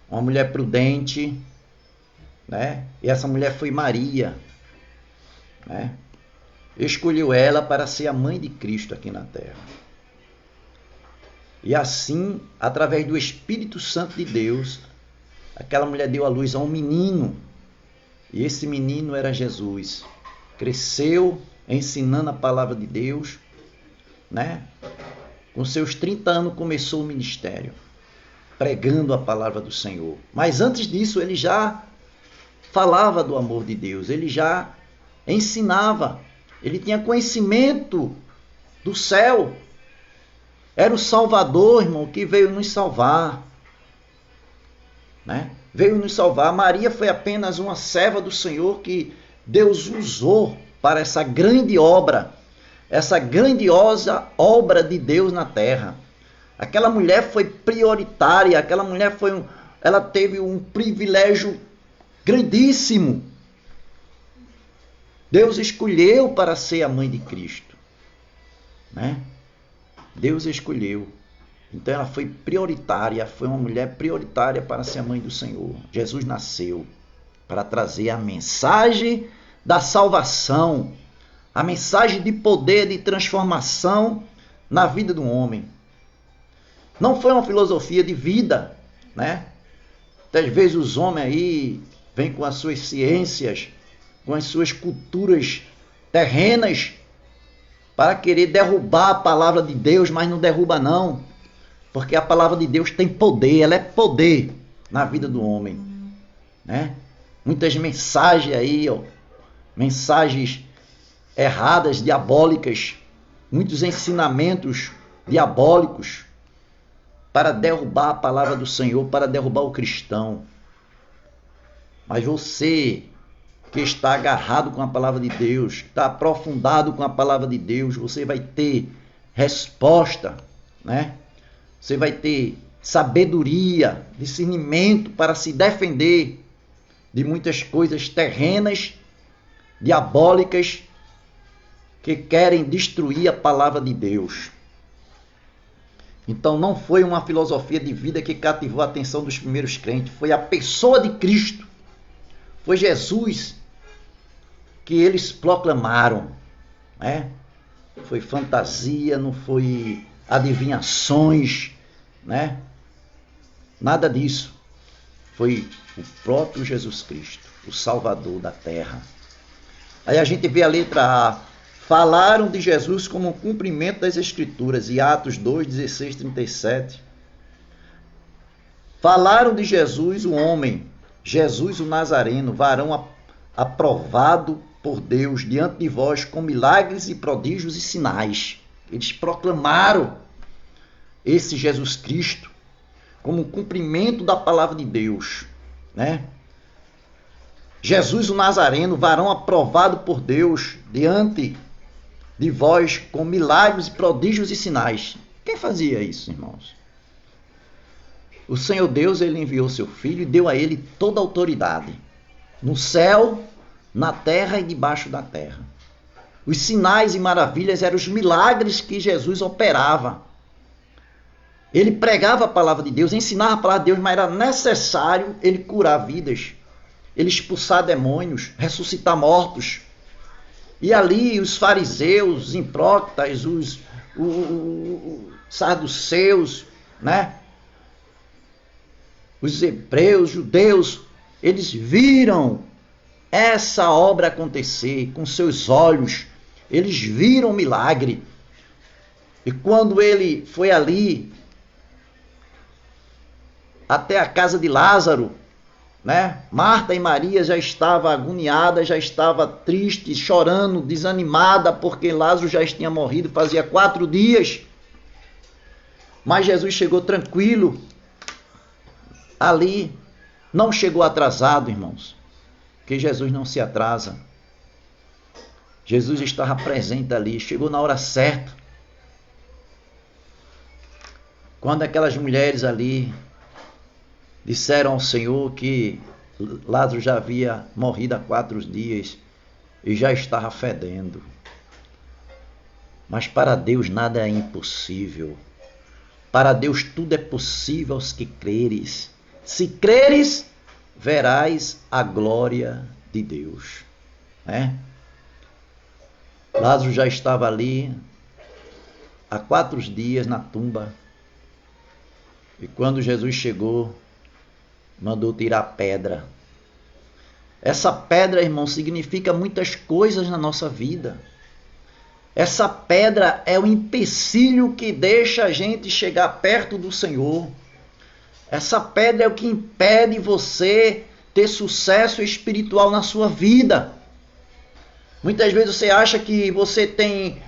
uma mulher prudente, né? E essa mulher foi Maria, né? Escolheu ela para ser a mãe de Cristo aqui na terra. E assim, através do Espírito Santo de Deus, aquela mulher deu à luz a um menino. E esse menino era Jesus. Cresceu ensinando a palavra de Deus, né? Com seus 30 anos começou o ministério, pregando a palavra do Senhor. Mas antes disso, ele já falava do amor de Deus, ele já ensinava, ele tinha conhecimento do céu. Era o Salvador, irmão, que veio nos salvar, né? Veio nos salvar. Maria foi apenas uma serva do Senhor que Deus usou para essa grande obra, essa grandiosa obra de Deus na terra. Aquela mulher foi prioritária, aquela mulher ela teve um privilégio grandíssimo. Deus escolheu para ser a mãe de Cristo, né? Deus escolheu. Então ela foi prioritária, foi uma mulher prioritária para ser a mãe do Senhor. Jesus nasceu para trazer a mensagem da salvação, a mensagem de poder, de transformação na vida do homem. Não foi uma filosofia de vida, né? Às vezes os homens aí vêm com as suas ciências, com as suas culturas terrenas, para querer derrubar a palavra de Deus, mas não derruba não. Porque a palavra de Deus tem poder, ela é poder na vida do homem, né? Muitas mensagens aí, mensagens erradas, diabólicas, muitos ensinamentos diabólicos para derrubar a palavra do Senhor, para derrubar o cristão. Mas você que está agarrado com a palavra de Deus, está aprofundado com a palavra de Deus, você vai ter resposta, né? Você vai ter sabedoria, discernimento para se defender de muitas coisas terrenas, diabólicas, que querem destruir a palavra de Deus. Então não foi uma filosofia de vida que cativou a atenção dos primeiros crentes, foi a pessoa de Cristo, foi Jesus que eles proclamaram, né? Foi fantasia, não foi adivinhações, né? Nada disso. Foi o próprio Jesus Cristo, o Salvador da terra. Aí a gente vê a letra A, falaram de Jesus como um cumprimento das Escrituras, e Atos 2, 16, 37. Falaram de Jesus, o homem, Jesus o Nazareno, varão aprovado por Deus diante de vós com milagres e prodígios e sinais. Eles proclamaram esse Jesus Cristo como um cumprimento da palavra de Deus, né? Jesus o Nazareno, varão aprovado por Deus diante de vós com milagres, prodígios e sinais. Quem fazia isso, irmãos? O Senhor Deus, ele enviou seu Filho e deu a ele toda a autoridade, no céu, na terra e debaixo da terra. Os sinais e maravilhas eram os milagres que Jesus operava. Ele pregava a palavra de Deus, ensinava a palavra de Deus, mas era necessário ele curar vidas, ele expulsar demônios, ressuscitar mortos. E ali os fariseus, os hipócritas, os saduceus, né? Os hebreus, judeus, eles viram essa obra acontecer com seus olhos. Eles viram o milagre. E quando ele foi ali até a casa de Lázaro, né? Marta e Maria já estavam agoniadas, já estava triste, chorando, desanimada, porque Lázaro já tinha morrido fazia 4 dias. Mas Jesus chegou tranquilo ali, não chegou atrasado, irmãos, porque Jesus não se atrasa. Jesus estava presente ali, chegou na hora certa. Quando aquelas mulheres ali disseram ao Senhor que Lázaro já havia morrido há 4 dias e já estava fedendo. Mas para Deus nada é impossível. Para Deus tudo é possível aos que creres. Se creres, verás a glória de Deus. Né? Lázaro já estava ali há 4 dias na tumba. E quando Jesus chegou, mandou tirar a pedra. Essa pedra, irmão, significa muitas coisas na nossa vida. Essa pedra é o empecilho que deixa a gente chegar perto do Senhor. Essa pedra é o que impede você ter sucesso espiritual na sua vida. Muitas vezes você acha que você tem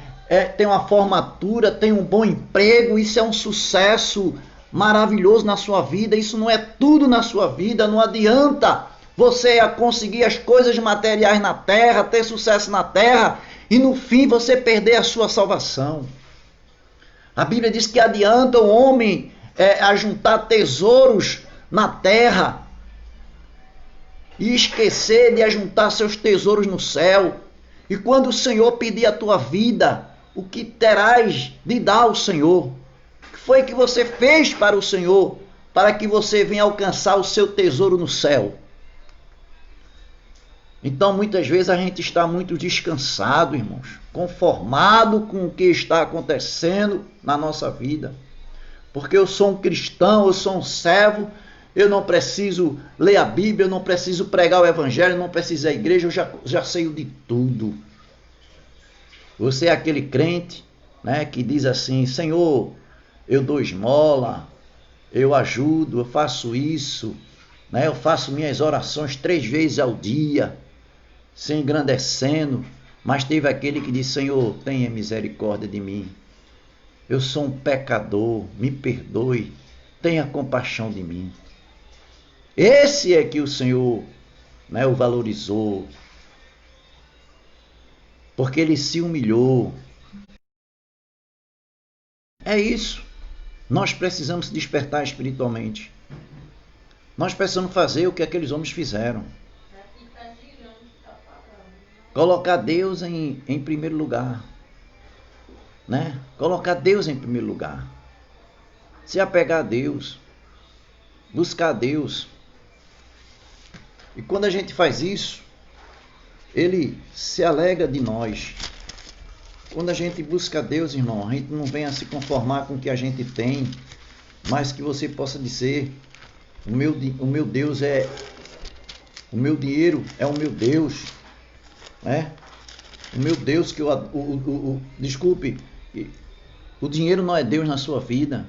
uma formatura, tem um bom emprego, isso é um sucesso maravilhoso na sua vida. Isso não é tudo na sua vida. Não adianta você conseguir as coisas materiais na terra, ter sucesso na terra e no fim você perder a sua salvação. A Bíblia diz que adianta o homem ajuntar tesouros na terra e esquecer de ajuntar seus tesouros no céu. E quando o Senhor pedir a tua vida, o que terás de dar ao Senhor? O que foi que você fez para o Senhor, para que você venha alcançar o seu tesouro no céu? Então, muitas vezes a gente está muito descansado, irmãos, conformado com o que está acontecendo na nossa vida. Porque eu sou um cristão, eu sou um servo, eu não preciso ler a Bíblia, eu não preciso pregar o Evangelho, eu não preciso ir à igreja, eu já sei de tudo. Você é aquele crente, né, que diz assim: Senhor, eu dou esmola, eu ajudo, eu faço isso, né, eu faço minhas orações 3 vezes ao dia, se engrandecendo. Mas teve aquele que diz: Senhor, tenha misericórdia de mim. Eu sou um pecador, me perdoe, tenha compaixão de mim. Esse é que o Senhor, né, o valorizou, porque ele se humilhou. É isso. Nós precisamos despertar espiritualmente. Nós precisamos fazer o que aqueles homens fizeram. Colocar Deus em primeiro lugar. Né? Colocar Deus em primeiro lugar. Se apegar a Deus. Buscar a Deus. E quando a gente faz isso, Ele se alegra de nós. Quando a gente busca a Deus, irmão, a gente não vem a se conformar com o que a gente tem, mas que você possa dizer: o meu Deus o meu dinheiro é o meu Deus, né? Meu Deus, que desculpe, o dinheiro não é Deus na sua vida.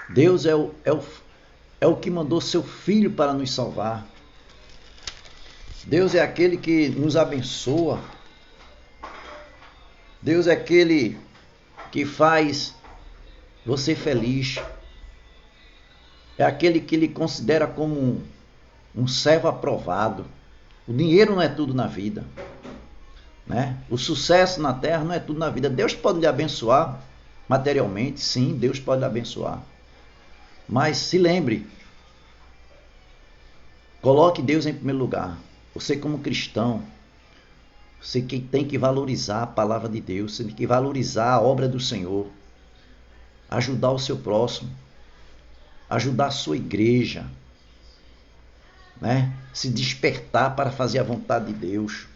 Deus é o que mandou seu Filho para nos salvar. Deus é aquele que nos abençoa. Deus é aquele que faz você feliz. É aquele que lhe considera como um servo aprovado. O dinheiro não é tudo na vida, né? O sucesso na terra não é tudo na vida. Deus pode lhe abençoar materialmente, sim, Deus pode lhe abençoar. Mas se lembre, coloque Deus em primeiro lugar. Você como cristão, você tem que valorizar a palavra de Deus, você tem que valorizar a obra do Senhor, ajudar o seu próximo, ajudar a sua igreja, né? Se despertar para fazer a vontade de Deus.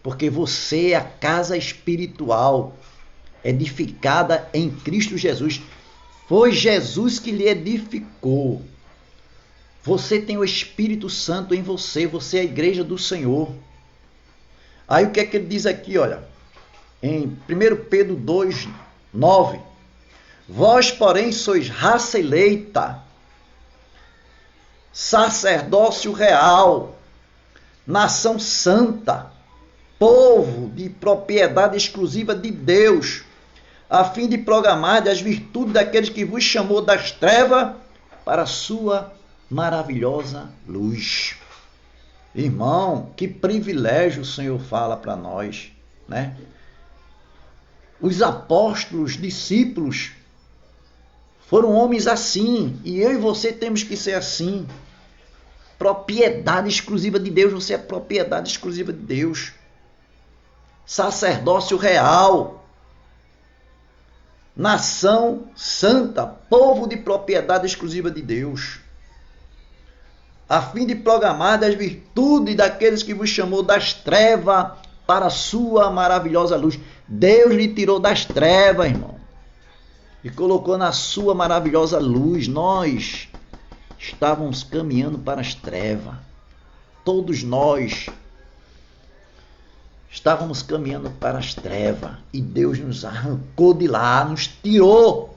Porque você é a casa espiritual edificada em Cristo Jesus. Foi Jesus que lhe edificou. Você tem o Espírito Santo em você, você é a igreja do Senhor. Aí o que é que ele diz aqui, olha, em 1 Pedro 2, 9. Vós, porém, sois raça eleita, sacerdócio real, nação santa, povo de propriedade exclusiva de Deus, a fim de proclamar as virtudes daqueles que vos chamou das trevas para a sua maravilhosa luz. Irmão, que privilégio o Senhor fala para nós, né? Os apóstolos, discípulos, foram homens assim, e eu e você temos que ser assim. Propriedade exclusiva de Deus, você é propriedade exclusiva de Deus. Sacerdócio real, nação santa, povo de propriedade exclusiva de Deus, a fim de proclamar das virtudes daqueles que vos chamou das trevas para a sua maravilhosa luz. Deus lhe tirou das trevas, irmão, e colocou na sua maravilhosa luz. Nós estávamos caminhando para as trevas. Todos nós estávamos caminhando para as trevas. E Deus nos arrancou de lá, nos tirou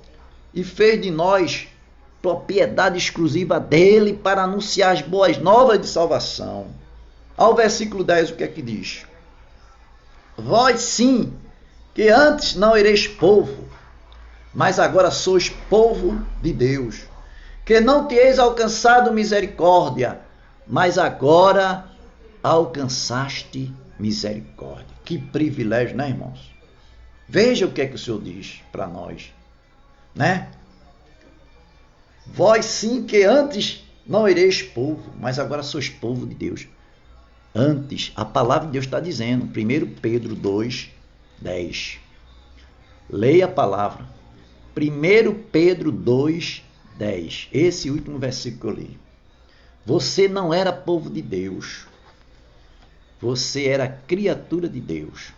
e fez de nós propriedade exclusiva dele para anunciar as boas novas de salvação. Ao versículo 10, o que é que diz? Vós sim, que antes não ereis povo, mas agora sois povo de Deus, que não tenhais alcançado misericórdia, mas agora alcançaste misericórdia. Que privilégio, né, irmãos? Veja o que é que o Senhor diz para nós, né? Vós sim que antes não ereis povo, mas agora sois povo de Deus. Antes, a palavra de Deus está dizendo, 1 Pedro 2, 10. Leia a palavra. 1 Pedro 2, 10. Esse último versículo que eu li. Você não era povo de Deus. Você era criatura de Deus.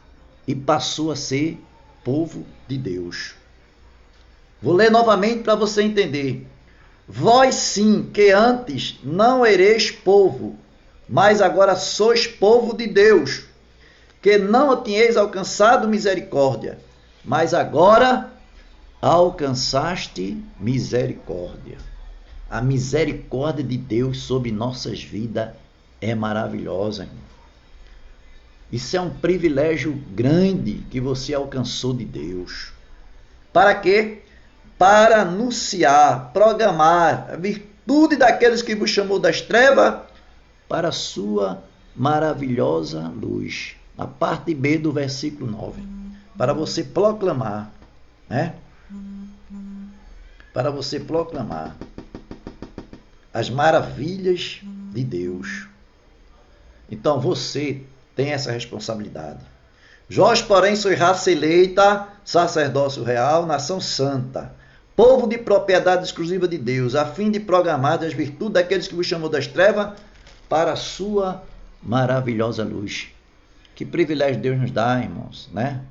E passou a ser povo de Deus. Vou ler novamente para você entender. Vós sim, que antes não ereis povo, mas agora sois povo de Deus, que não tinhais alcançado misericórdia, mas agora alcançaste misericórdia. A misericórdia de Deus sobre nossas vidas é maravilhosa, irmão. Isso é um privilégio grande que você alcançou de Deus. Para quê? Para anunciar, programar a virtude daqueles que vos chamou das trevas para a sua maravilhosa luz. A parte B do versículo 9. Para você proclamar, né? Para você proclamar as maravilhas de Deus. Então você tem essa responsabilidade. Vós, porém, sois raça eleita, sacerdócio real, nação santa, povo de propriedade exclusiva de Deus, a fim de proclamar as virtudes daqueles que vos chamou das trevas para a sua maravilhosa luz. Que privilégio Deus nos dá, irmãos, né?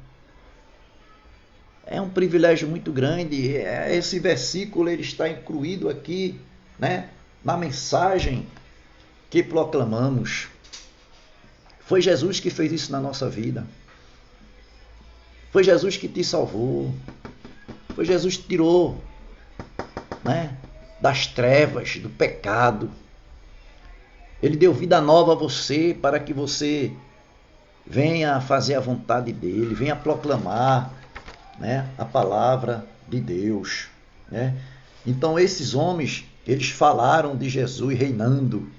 É um privilégio muito grande. Esse versículo ele está incluído aqui, né, na mensagem que proclamamos. Foi Jesus que fez isso na nossa vida. Foi Jesus que te salvou. Foi Jesus que tirou, né, das trevas, do pecado. Ele deu vida nova a você para que você venha fazer a vontade dele, venha proclamar, né, a palavra de Deus, né? Então esses homens, eles falaram de Jesus reinando,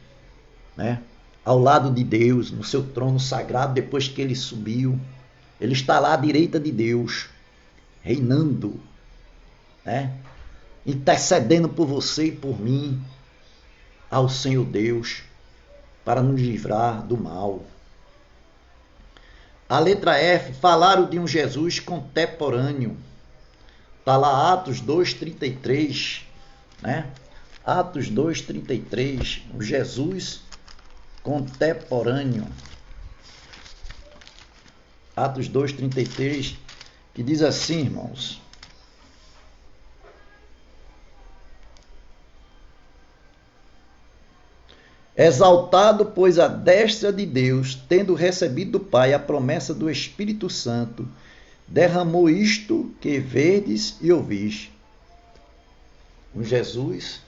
né, ao lado de Deus, no seu trono sagrado, depois que ele subiu. Ele está lá à direita de Deus, reinando, né, intercedendo por você e por mim, ao Senhor Deus, para nos livrar do mal. A letra F, falaram de um Jesus contemporâneo. Está lá Atos 2,33, né? Atos 2,33, o Jesus contemporâneo. Atos 2,33, que diz assim, irmãos: exaltado, pois, à destra de Deus, tendo recebido do Pai a promessa do Espírito Santo, derramou isto que verdes e ouvis. Um Jesus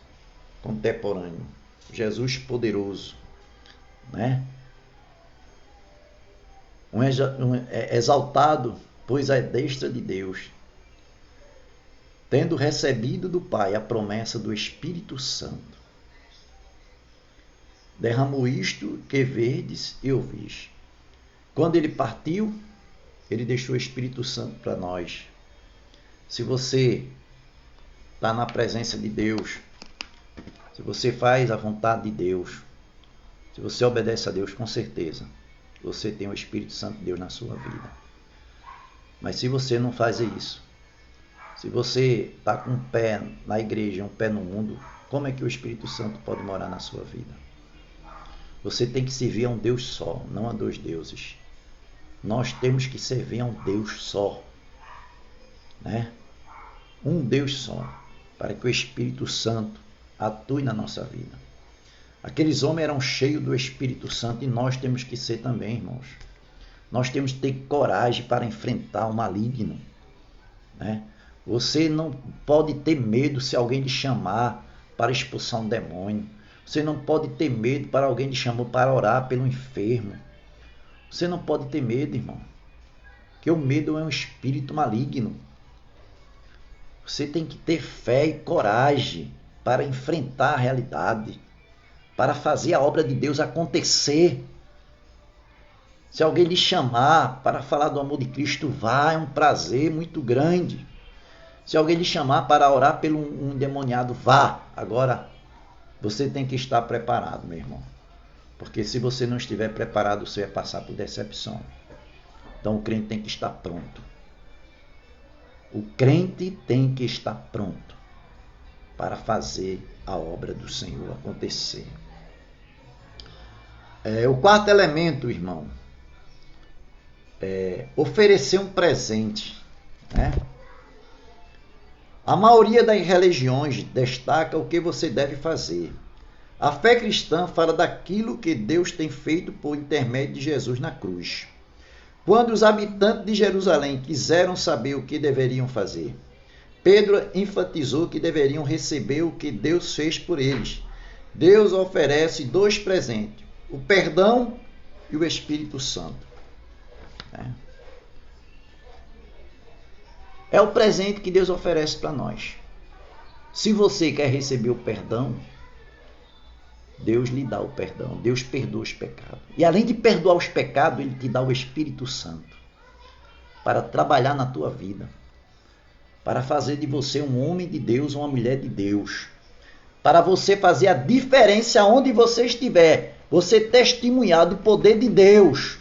contemporâneo, Jesus poderoso, né? Exaltado, pois, à destra de Deus, tendo recebido do Pai a promessa do Espírito Santo, derramou isto que verdes e ouvis. Quando ele partiu, ele deixou o Espírito Santo para nós. Se você está na presença de Deus, se você faz a vontade de Deus, se você obedece a Deus, com certeza, você tem o Espírito Santo de Deus na sua vida. Mas se você não faz isso, se você está com um pé na igreja, um pé no mundo, como é que o Espírito Santo pode morar na sua vida? Você tem que servir a um Deus só, não a dois deuses. Nós temos que servir a um Deus só, né? Um Deus só, para que o Espírito Santo atue na nossa vida. Aqueles homens eram cheios do Espírito Santo e nós temos que ser também, irmãos. Nós temos que ter coragem para enfrentar o maligno, né? Você não pode ter medo se alguém lhe chamar para expulsar um demônio. Você não pode ter medo para alguém lhe chamar para orar pelo enfermo. Você não pode ter medo, irmão, porque o medo é um espírito maligno. Você tem que ter fé e coragem para enfrentar a realidade, para fazer a obra de Deus acontecer. Se alguém lhe chamar para falar do amor de Cristo, vá, é um prazer muito grande. Se alguém lhe chamar para orar pelo um endemoniado, vá. Agora, você tem que estar preparado, meu irmão. Porque se você não estiver preparado, você vai passar por decepção. Então o crente tem que estar pronto. O crente tem que estar pronto para fazer a obra do Senhor acontecer. O quarto elemento, irmão, é oferecer um presente, né? A maioria das religiões destaca o que você deve fazer. A fé cristã fala daquilo que Deus tem feito por intermédio de Jesus na cruz. Quando os habitantes de Jerusalém quiseram saber o que deveriam fazer, Pedro enfatizou que deveriam receber o que Deus fez por eles. Deus oferece dois presentes, o perdão e o Espírito Santo. É o presente que Deus oferece para nós. Se você quer receber o perdão, Deus lhe dá o perdão. Deus perdoa os pecados. E além de perdoar os pecados, Ele te dá o Espírito Santo para trabalhar na tua vida, para fazer de você um homem de Deus, uma mulher de Deus, para você fazer a diferença onde você estiver, você testemunhar do poder de Deus.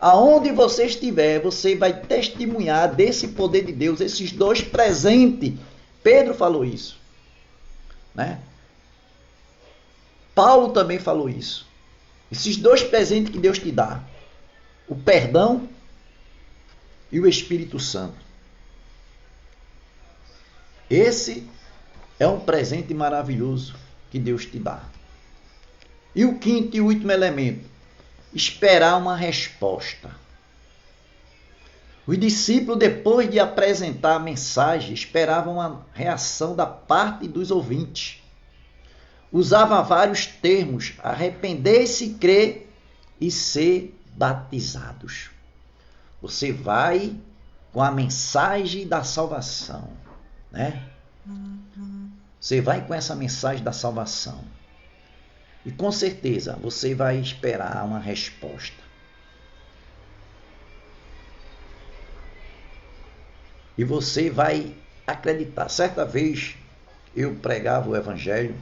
Aonde você estiver, você vai testemunhar desse poder de Deus, esses dois presentes. Pedro falou isso, né? Paulo também falou isso. Esses dois presentes que Deus te dá, o perdão e o Espírito Santo. Esse é um presente maravilhoso que Deus te dá. E o quinto e último elemento, esperar uma resposta. Os discípulos, depois de apresentar a mensagem, esperavam uma reação da parte dos ouvintes. Usava vários termos: arrepender-se, crer e ser batizados. Você vai com a mensagem da salvação, né? Você vai com essa mensagem da salvação. E com certeza você vai esperar uma resposta. E você vai acreditar. Certa vez eu pregava o Evangelho.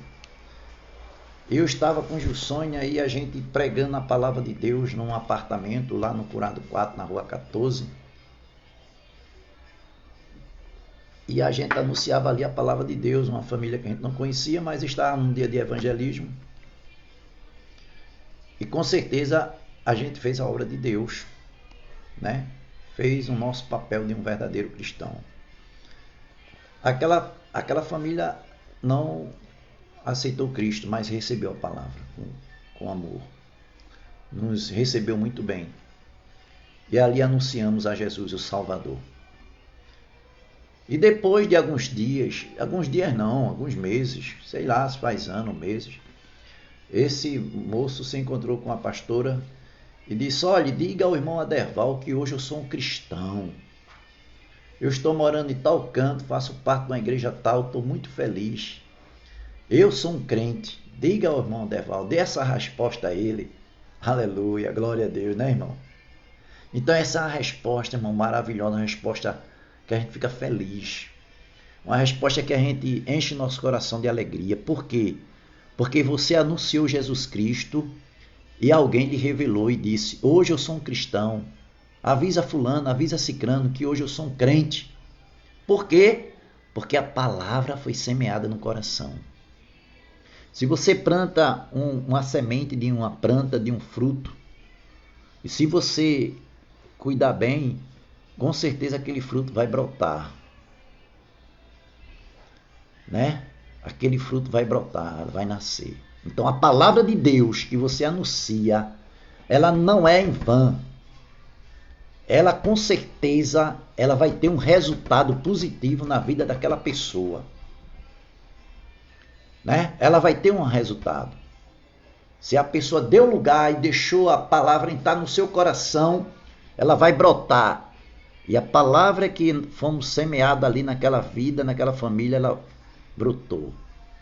Eu estava com Gilsônia e a gente pregando a palavra de Deus num apartamento lá no Curado 4, na rua 14. E a gente anunciava ali a palavra de Deus, uma família que a gente não conhecia, mas estava num dia de evangelismo. E com certeza a gente fez a obra de Deus, né? Fez o nosso papel de um verdadeiro cristão. Aquela família não aceitou Cristo, mas recebeu a palavra com amor. Nos recebeu muito bem. E ali anunciamos a Jesus, o Salvador. E depois de alguns meses, sei lá, se faz anos, meses, esse moço se encontrou com a pastora e disse: olha, diga ao irmão Aderval que hoje eu sou um cristão. Eu estou morando em tal canto, faço parte de uma igreja tal, estou muito feliz. Eu sou um crente. Diga ao irmão Aderval, dê essa resposta a ele. Aleluia, glória a Deus, né, irmão? Então essa é uma resposta, irmão, maravilhosa, uma resposta que a gente fica feliz. Uma resposta que a gente enche nosso coração de alegria. Por quê? Porque você anunciou Jesus Cristo e alguém lhe revelou e disse: hoje eu sou um cristão. Avisa fulano, avisa cicrano que hoje eu sou um crente. Por quê? Porque a palavra foi semeada no coração. Se você planta uma semente de uma planta, de um fruto, e se você cuidar bem, com certeza aquele fruto vai brotar, né? Aquele fruto vai brotar, vai nascer. Então a palavra de Deus que você anuncia, ela não é em vão. Ela com certeza ela vai ter um resultado positivo na vida daquela pessoa, né? Ela vai ter um resultado. Se a pessoa deu lugar e deixou a palavra entrar no seu coração, ela vai brotar. E a palavra que fomos semeada ali naquela vida, naquela família, ela brotou.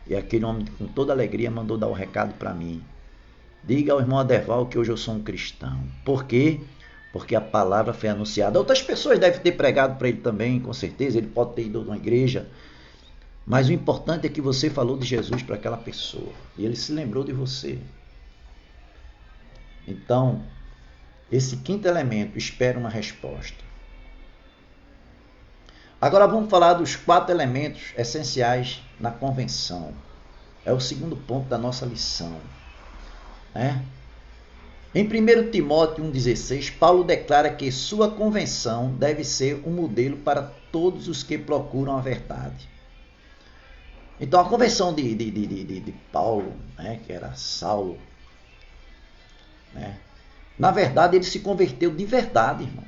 E aquele homem com toda alegria mandou dar o recado para mim: diga ao irmão Aderval que hoje eu sou um cristão. Por quê? Porque a palavra foi anunciada. Outras pessoas devem ter pregado para ele também, com certeza. Ele pode ter ido a uma igreja. Mas o importante é que você falou de Jesus para aquela pessoa. E ele se lembrou de você. Então, esse quinto elemento espera uma resposta. Agora vamos falar dos 4 elementos essenciais na convenção. É o segundo ponto da nossa lição, né? Em 1 Timóteo 1,16, Paulo declara que sua convenção deve ser um modelo para todos os que procuram a verdade. Então a convenção de Paulo, né, que era Saulo, né, na verdade ele se converteu de verdade, irmão.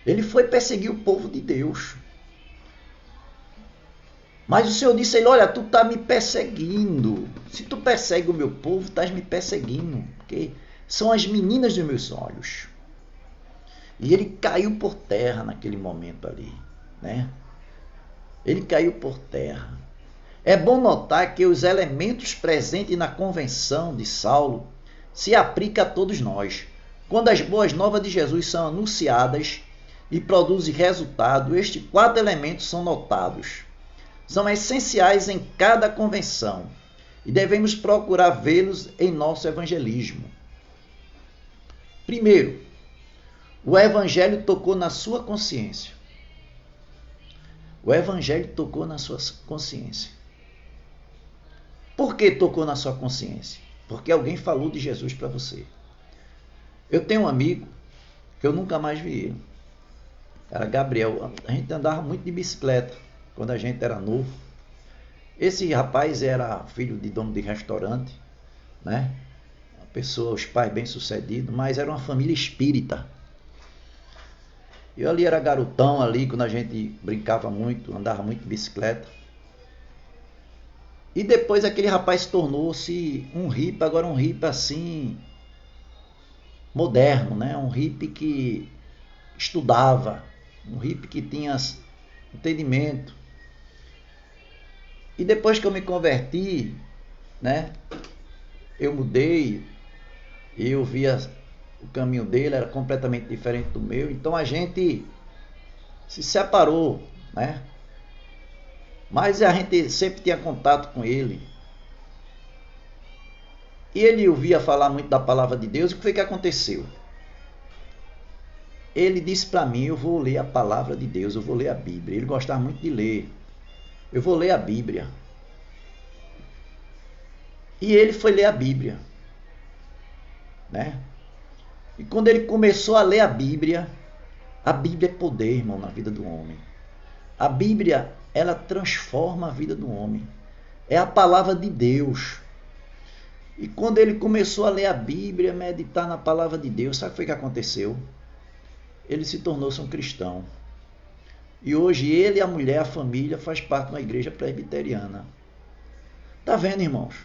Ele foi perseguir o povo de Deus. Mas o Senhor disse a ele: olha, tu está me perseguindo. Se tu persegue o meu povo, estás me perseguindo. Porque são as meninas dos meus olhos. E ele caiu por terra naquele momento ali, né? Ele caiu por terra. É bom notar que os elementos presentes na convenção de Saulo se aplicam a todos nós. Quando as boas novas de Jesus são anunciadas e produzem resultado, estes 4 elementos são notados. São essenciais em cada convenção e devemos procurar vê-los em nosso evangelismo. Primeiro, o evangelho tocou na sua consciência. O evangelho tocou na sua consciência. Por que tocou na sua consciência? Porque alguém falou de Jesus para você. Eu tenho um amigo que eu nunca mais vi ele. Era Gabriel. A gente andava muito de bicicleta quando a gente era novo. Esse rapaz era filho de dono de restaurante, né? pessoa, os pais bem-sucedidos, mas era uma família espírita. Eu ali era garotão ali, quando a gente brincava muito, andava muito de bicicleta. E depois aquele rapaz tornou-se um hippie, agora um hippie assim, moderno, né? Um hippie que estudava, um hippie que tinha entendimento. E depois que eu me converti, né? Eu mudei, eu via o caminho dele, era completamente diferente do meu. Então a gente se separou, né? Mas a gente sempre tinha contato com ele. E ele ouvia falar muito da palavra de Deus. E o que foi que aconteceu? Ele disse para mim, eu vou ler a palavra de Deus, eu vou ler a Bíblia. Ele gostava muito de ler. Eu vou ler a Bíblia. E ele foi ler a Bíblia, né? E quando ele começou a ler a Bíblia é poder, irmão, na vida do homem. A Bíblia, ela transforma a vida do homem. É a palavra de Deus. E quando ele começou a ler a Bíblia, meditar na palavra de Deus, sabe o que foi que aconteceu? Ele se tornou-se um cristão. E hoje ele, a mulher, a família faz parte de uma igreja presbiteriana. Tá vendo, irmãos?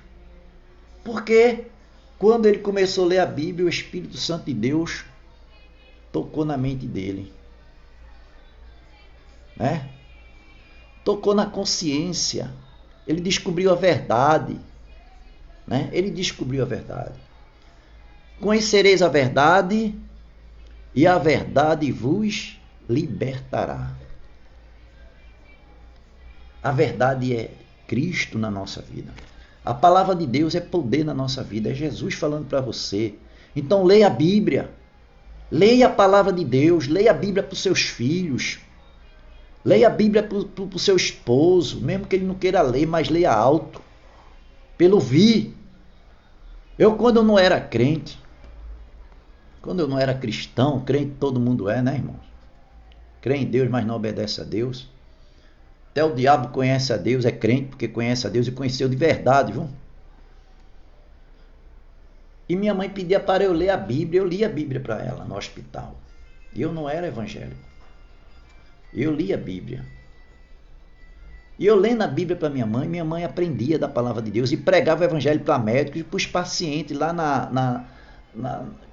Porque quando ele começou a ler a Bíblia, o Espírito Santo de Deus tocou na mente dele, né? Tocou na consciência. Ele descobriu a verdade, né? Ele descobriu a verdade. Conhecereis a verdade, e a verdade vos libertará. A verdade é Cristo na nossa vida. A palavra de Deus é poder na nossa vida, é Jesus falando para você. Então leia a Bíblia, leia a palavra de Deus, leia a Bíblia para os seus filhos, leia a Bíblia para o seu esposo, mesmo que ele não queira ler, mas leia alto, pelo ouvir. Quando eu não era crente, quando eu não era cristão, crente todo mundo é, né, irmãos? Crê em Deus, mas não obedece a Deus. Até o diabo conhece a Deus, é crente porque conhece a Deus e conheceu de verdade, viu? E minha mãe pedia para eu ler a Bíblia, eu lia a Bíblia para ela no hospital. E eu não era evangélico. Eu lia a Bíblia. E eu lendo a Bíblia para minha mãe aprendia da palavra de Deus e pregava o evangelho para médicos e para os pacientes lá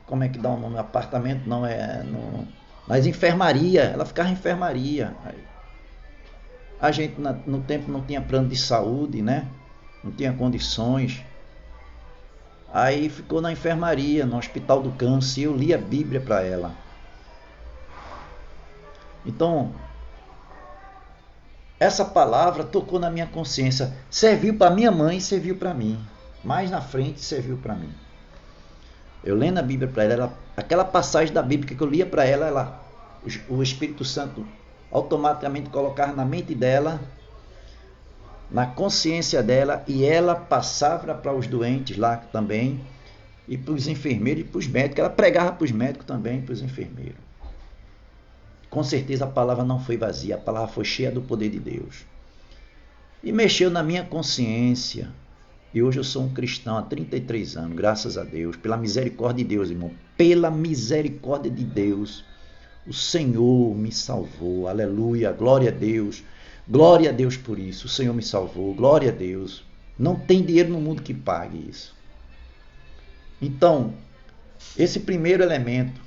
como é que dá o nome? Apartamento, não é... Nas enfermarias, ela ficava em enfermaria. A gente no tempo não tinha plano de saúde, né? Não tinha condições. Aí ficou na enfermaria, no Hospital do Câncer, e eu li a Bíblia para ela. Então, essa palavra tocou na minha consciência. Serviu para minha mãe e serviu para mim. Mais na frente serviu para mim. Eu lendo a Bíblia para ela, aquela passagem da Bíblia que eu lia para ela, o Espírito Santo automaticamente colocava na mente dela, na consciência dela, e ela passava para os doentes lá também, e para os enfermeiros e para os médicos. Ela pregava para os médicos também e para os enfermeiros. Com certeza a palavra não foi vazia, a palavra foi cheia do poder de Deus. E mexeu na minha consciência. E hoje eu sou um cristão há 33 anos, graças a Deus, pela misericórdia de Deus, irmão. Pela misericórdia de Deus, o Senhor me salvou. Aleluia, glória a Deus. Glória a Deus por isso. O Senhor me salvou, glória a Deus. Não tem dinheiro no mundo que pague isso. Então, esse primeiro elemento,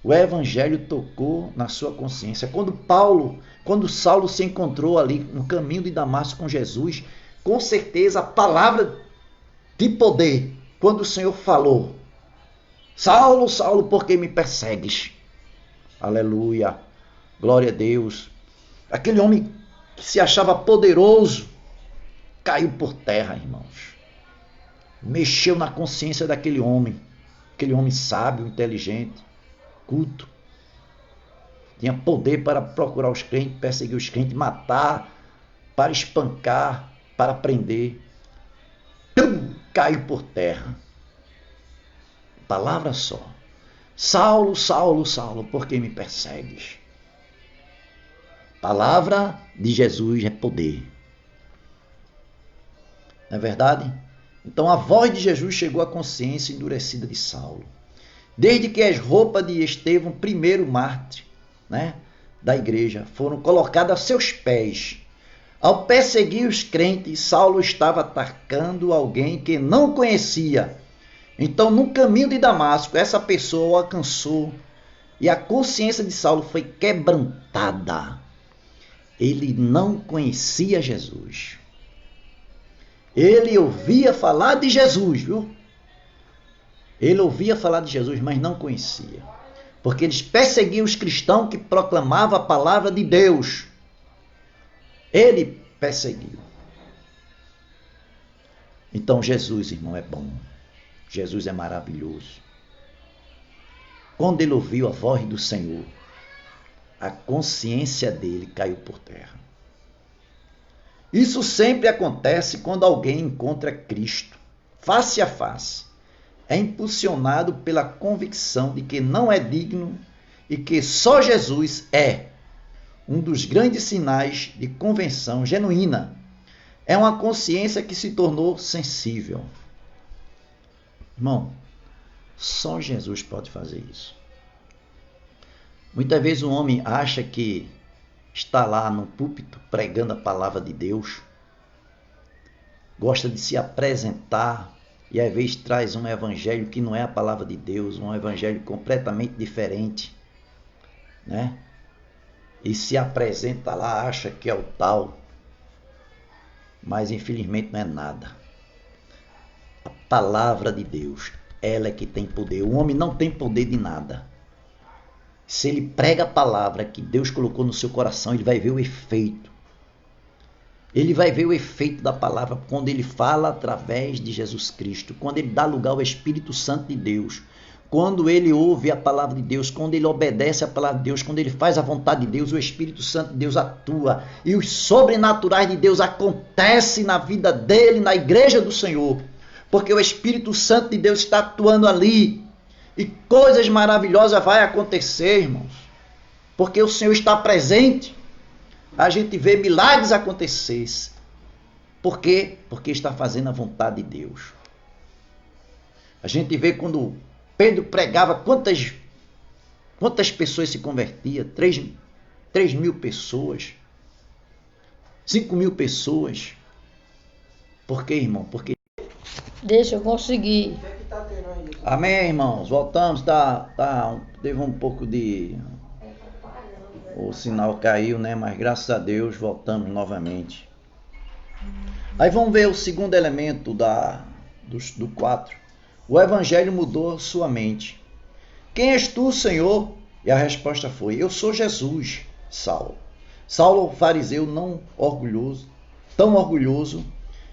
o evangelho tocou na sua consciência. Quando Saulo se encontrou ali no caminho de Damasco com Jesus, com certeza a palavra de poder, quando o Senhor falou: Saulo, Saulo, por que me persegues? Aleluia, glória a Deus. Aquele homem que se achava poderoso caiu por terra, irmãos. Mexeu na consciência daquele homem sábio, inteligente, culto. Tinha poder para procurar os crentes, perseguir os crentes, matar, para espancar, para prender. Caiu por terra. Palavra só. Saulo, Saulo, Saulo, por que me persegues? Palavra de Jesus é poder. Não é verdade? Então a voz de Jesus chegou à consciência endurecida de Saulo. Desde que as roupas de Estevão, primeiro mártir, né, da igreja, foram colocadas a seus pés, ao perseguir os crentes, Saulo estava atacando alguém que não conhecia. Então, no caminho de Damasco, essa pessoa o alcançou e a consciência de Saulo foi quebrantada. Ele não conhecia Jesus. Ele ouvia falar de Jesus, viu? Ele ouvia falar de Jesus, mas não conhecia. Porque eles perseguiam os cristãos que proclamavam a palavra de Deus. Ele perseguiu. Então Jesus, irmão, é bom. Jesus é maravilhoso. Quando ele ouviu a voz do Senhor, a consciência dele caiu por terra. Isso sempre acontece quando alguém encontra Cristo, face a face. É impulsionado pela convicção de que não é digno e que só Jesus é. Um dos grandes sinais de conversão genuína é uma consciência que se tornou sensível. Irmão, só Jesus pode fazer isso. Muitas vezes o homem acha que está lá no púlpito pregando a palavra de Deus, gosta de se apresentar e às vezes traz um evangelho que não é a palavra de Deus, um evangelho completamente diferente, né? E se apresenta lá, acha que é o tal, mas infelizmente não é nada. A palavra de Deus, ela é que tem poder. O homem não tem poder de nada. Se ele prega a palavra que Deus colocou no seu coração, ele vai ver o efeito. Ele vai ver o efeito da palavra quando ele fala através de Jesus Cristo, quando ele dá lugar ao Espírito Santo de Deus, quando ele ouve a palavra de Deus, quando ele obedece a palavra de Deus, quando ele faz a vontade de Deus, o Espírito Santo de Deus atua e os sobrenaturais de Deus acontecem na vida dele, na igreja do Senhor, porque o Espírito Santo de Deus está atuando ali e coisas maravilhosas vão acontecer, irmãos, porque o Senhor está presente. A gente vê milagres acontecer. Por quê? Porque está fazendo a vontade de Deus. A gente vê quando Pedro pregava, quantas pessoas se convertiam? 3.000 pessoas. 5.000 pessoas. Por quê, irmão? Porque... Deixa eu conseguir. Amém, irmãos. Voltamos. Teve um pouco de... O sinal caiu, né? Mas graças a Deus voltamos novamente. Aí vamos ver o segundo elemento do 4. O evangelho mudou sua mente. Quem és tu, Senhor? E a resposta foi: eu sou Jesus, Saulo. Saulo, fariseu tão orgulhoso,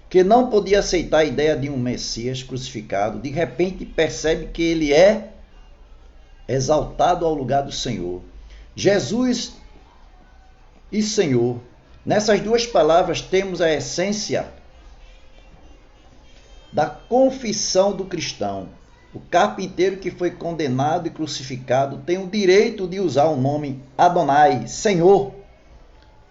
que não podia aceitar a ideia de um Messias crucificado, de repente percebe que ele é exaltado ao lugar do Senhor. Jesus e Senhor. Nessas duas palavras temos a essência da confissão do cristão. O carpinteiro que foi condenado e crucificado tem o direito de usar o nome Adonai, Senhor,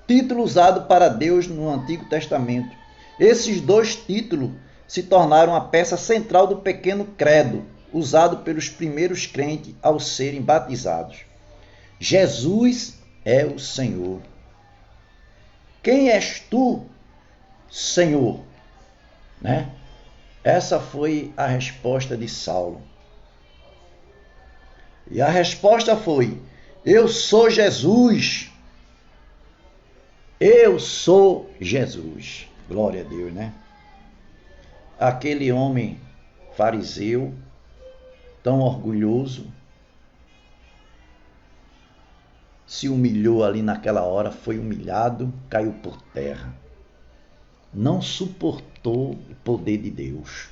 título usado para Deus no Antigo Testamento. Esses dois títulos se tornaram a peça central do pequeno credo, usado pelos primeiros crentes ao serem batizados. Jesus é o Senhor. Quem és tu, Senhor? Né? Essa foi a resposta de Saulo. E a resposta foi: eu sou Jesus. Eu sou Jesus. Glória a Deus, né? Aquele homem fariseu, tão orgulhoso, se humilhou ali naquela hora, foi humilhado, caiu por terra. Não suportou o poder de Deus,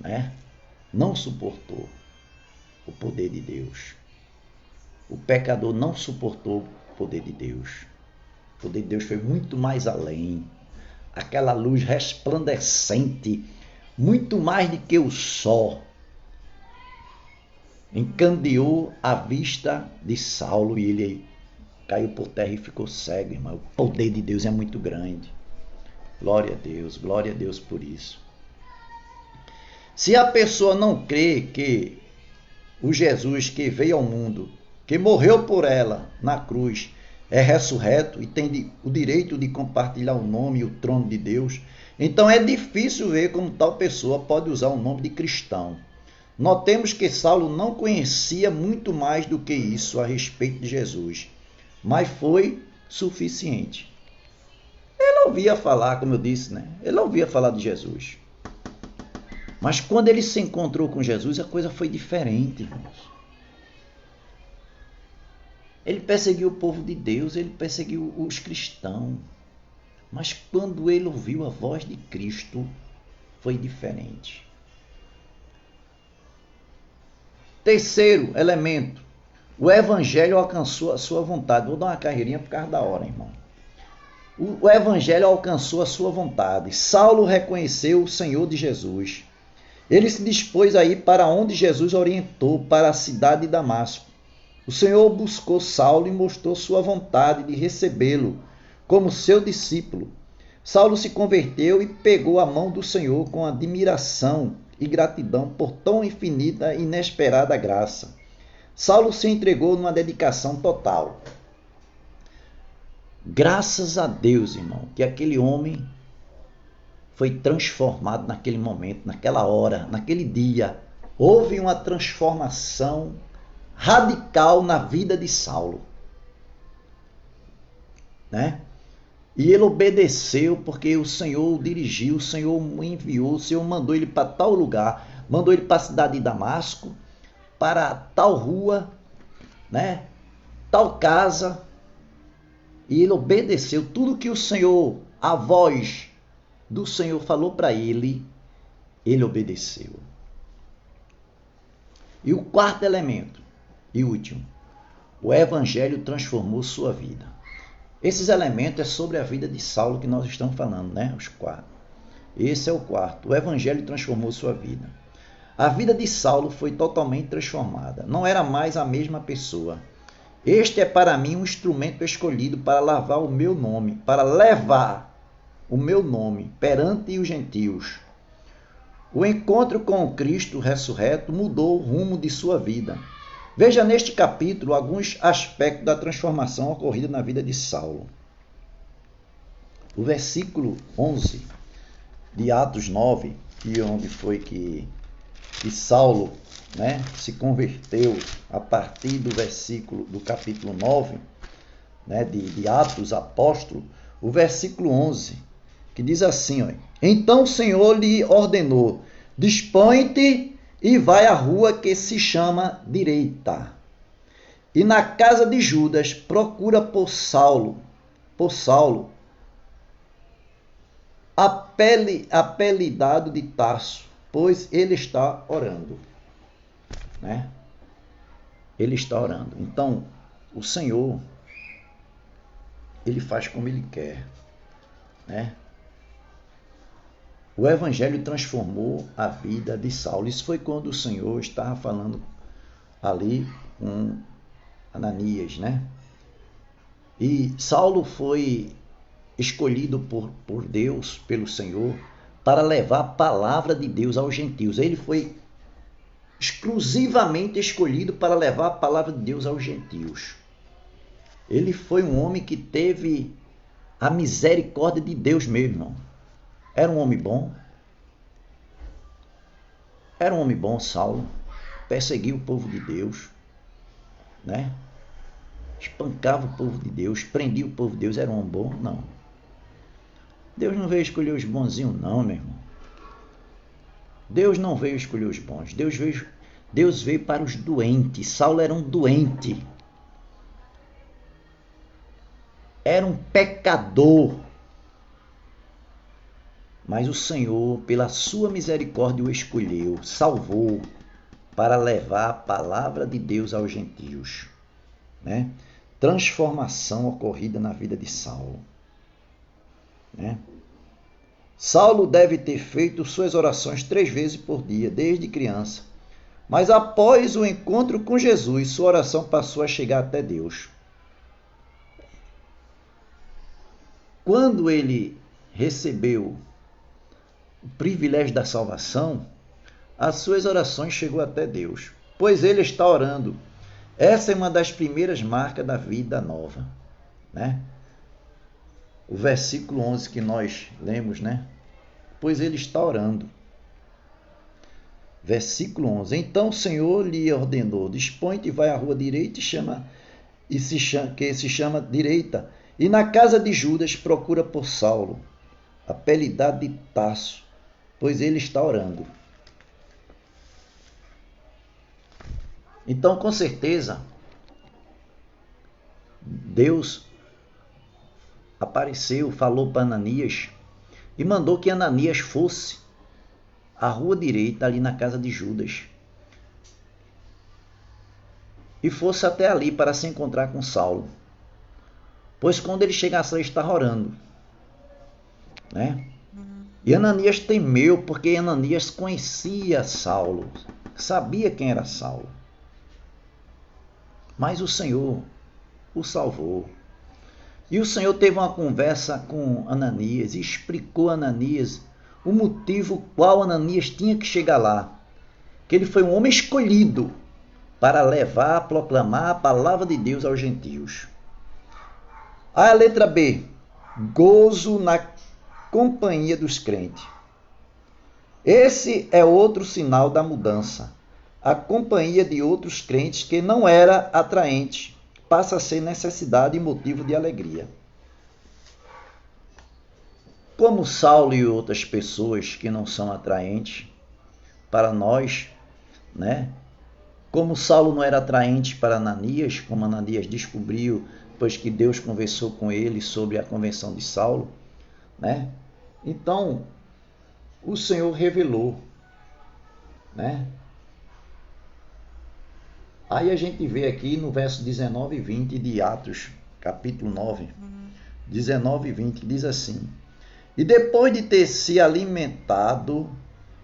né? Não suportou o poder de Deus. O pecador não suportou o poder de Deus. O poder de Deus foi muito mais além. Aquela luz resplandecente, muito mais do que o sol, encandeou a vista de Saulo e ele caiu por terra e ficou cego, irmão. O poder de Deus é muito grande. Glória a Deus por isso. Se a pessoa não crê que o Jesus que veio ao mundo, que morreu por ela na cruz, é ressurreto e tem o direito de compartilhar o nome e o trono de Deus, então é difícil ver como tal pessoa pode usar o nome de cristão. Notemos que Saulo não conhecia muito mais do que isso a respeito de Jesus, mas foi suficiente. Ele ouvia falar, como eu disse, né? Ele ouvia falar de Jesus. Mas quando ele se encontrou com Jesus, a coisa foi diferente, irmãos. Ele perseguiu o povo de Deus, ele perseguiu os cristãos. Mas quando ele ouviu a voz de Cristo, foi diferente. Terceiro elemento, o evangelho alcançou a sua vontade. Vou dar uma carreirinha por causa da hora, irmão. O evangelho alcançou a sua vontade. Saulo reconheceu o Senhor de Jesus. Ele se dispôs a ir para onde Jesus orientou, para a cidade de Damasco. O Senhor buscou Saulo e mostrou sua vontade de recebê-lo como seu discípulo. Saulo se converteu e pegou a mão do Senhor com admiração e gratidão por tão infinita e inesperada graça. Saulo se entregou numa dedicação total. Graças a Deus, irmão, que aquele homem foi transformado naquele momento, naquela hora, naquele dia. Houve uma transformação radical na vida de Saulo, né? E ele obedeceu porque o Senhor o dirigiu, o Senhor o enviou, o Senhor mandou ele para tal lugar, mandou ele para a cidade de Damasco, para tal rua, né? Tal casa. E ele obedeceu tudo que o Senhor, a voz do Senhor falou para ele, ele obedeceu. E o quarto elemento, e último, o evangelho transformou sua vida. Esses elementos é sobre a vida de Saulo que nós estamos falando, né? Os quatro. Esse é o quarto. O evangelho transformou sua vida. A vida de Saulo foi totalmente transformada. Não era mais a mesma pessoa. Este é para mim um instrumento escolhido para levar o meu nome perante os gentios. O encontro com o Cristo ressurreto mudou o rumo de sua vida. Veja neste capítulo alguns aspectos da transformação ocorrida na vida de Saulo. O versículo 11 de Atos 9, onde foi que Saulo, né, se converteu a partir do capítulo 9, né, de Atos Apóstolo, o versículo 11, que diz assim, ó, então o Senhor lhe ordenou, dispõe-te e vai à rua que se chama Direita. E na casa de Judas procura por Saulo, apelidado de Tarso, pois ele está orando. Né? Ele está orando. Então, o Senhor, ele faz como ele quer. Né? O evangelho transformou a vida de Saulo. Isso foi quando o Senhor estava falando ali com Ananias, né? E Saulo foi escolhido por Deus, pelo Senhor, para levar a palavra de Deus aos gentios. Ele foi exclusivamente escolhido para levar a palavra de Deus aos gentios. Ele foi um homem que teve a misericórdia de Deus mesmo, irmão. Era um homem bom. Era um homem bom, Saulo. Perseguia o povo de Deus, né? Espancava o povo de Deus, prendia o povo de Deus. Era um homem bom? Não. Deus não veio escolher os bonzinhos, não, meu irmão. Deus não veio escolher os bons. Deus veio para os doentes. Saulo era um doente. Era um pecador. Mas o Senhor, pela sua misericórdia, o escolheu, salvou, para levar a palavra de Deus aos gentios. Né? Transformação ocorrida na vida de Saulo. Né? Saulo deve ter feito suas orações 3 vezes por dia, desde criança. Mas após o encontro com Jesus, sua oração passou a chegar até Deus. Quando ele recebeu o privilégio da salvação, as suas orações chegou até Deus, pois ele está orando. Essa é uma das primeiras marcas da vida nova, né? O versículo 11 que nós lemos, né? Pois ele está orando. Versículo 11. Então o Senhor lhe ordenou: dispõe-te e vai à rua direita que se chama direita, e na casa de Judas procura por Saulo, apelidado de Tarso, pois ele está orando. Então, com certeza, Deus apareceu, falou para Ananias e mandou que Ananias fosse à rua direita, ali na casa de Judas, e fosse até ali para se encontrar com Saulo, pois quando ele chegasse, ele estava orando, né? E Ananias temeu, porque Ananias conhecia Saulo, sabia quem era Saulo, mas o Senhor o salvou. E o Senhor teve uma conversa com Ananias e explicou a Ananias o motivo qual Ananias tinha que chegar lá, que ele foi um homem escolhido para levar, proclamar a palavra de Deus aos gentios. A letra B, gozo na companhia dos crentes. Esse é outro sinal da mudança. A companhia de outros crentes que não era atraente passa a ser necessidade e motivo de alegria. Como Saulo e outras pessoas que não são atraentes para nós, né? Como Saulo não era atraente para Ananias, como Ananias descobriu depois que Deus conversou com ele sobre a conversão de Saulo, né? Então, o Senhor revelou, né? Aí a gente vê aqui no verso 19 e 20 de Atos, capítulo 9, 19 e 20, que diz assim: e depois de ter se alimentado,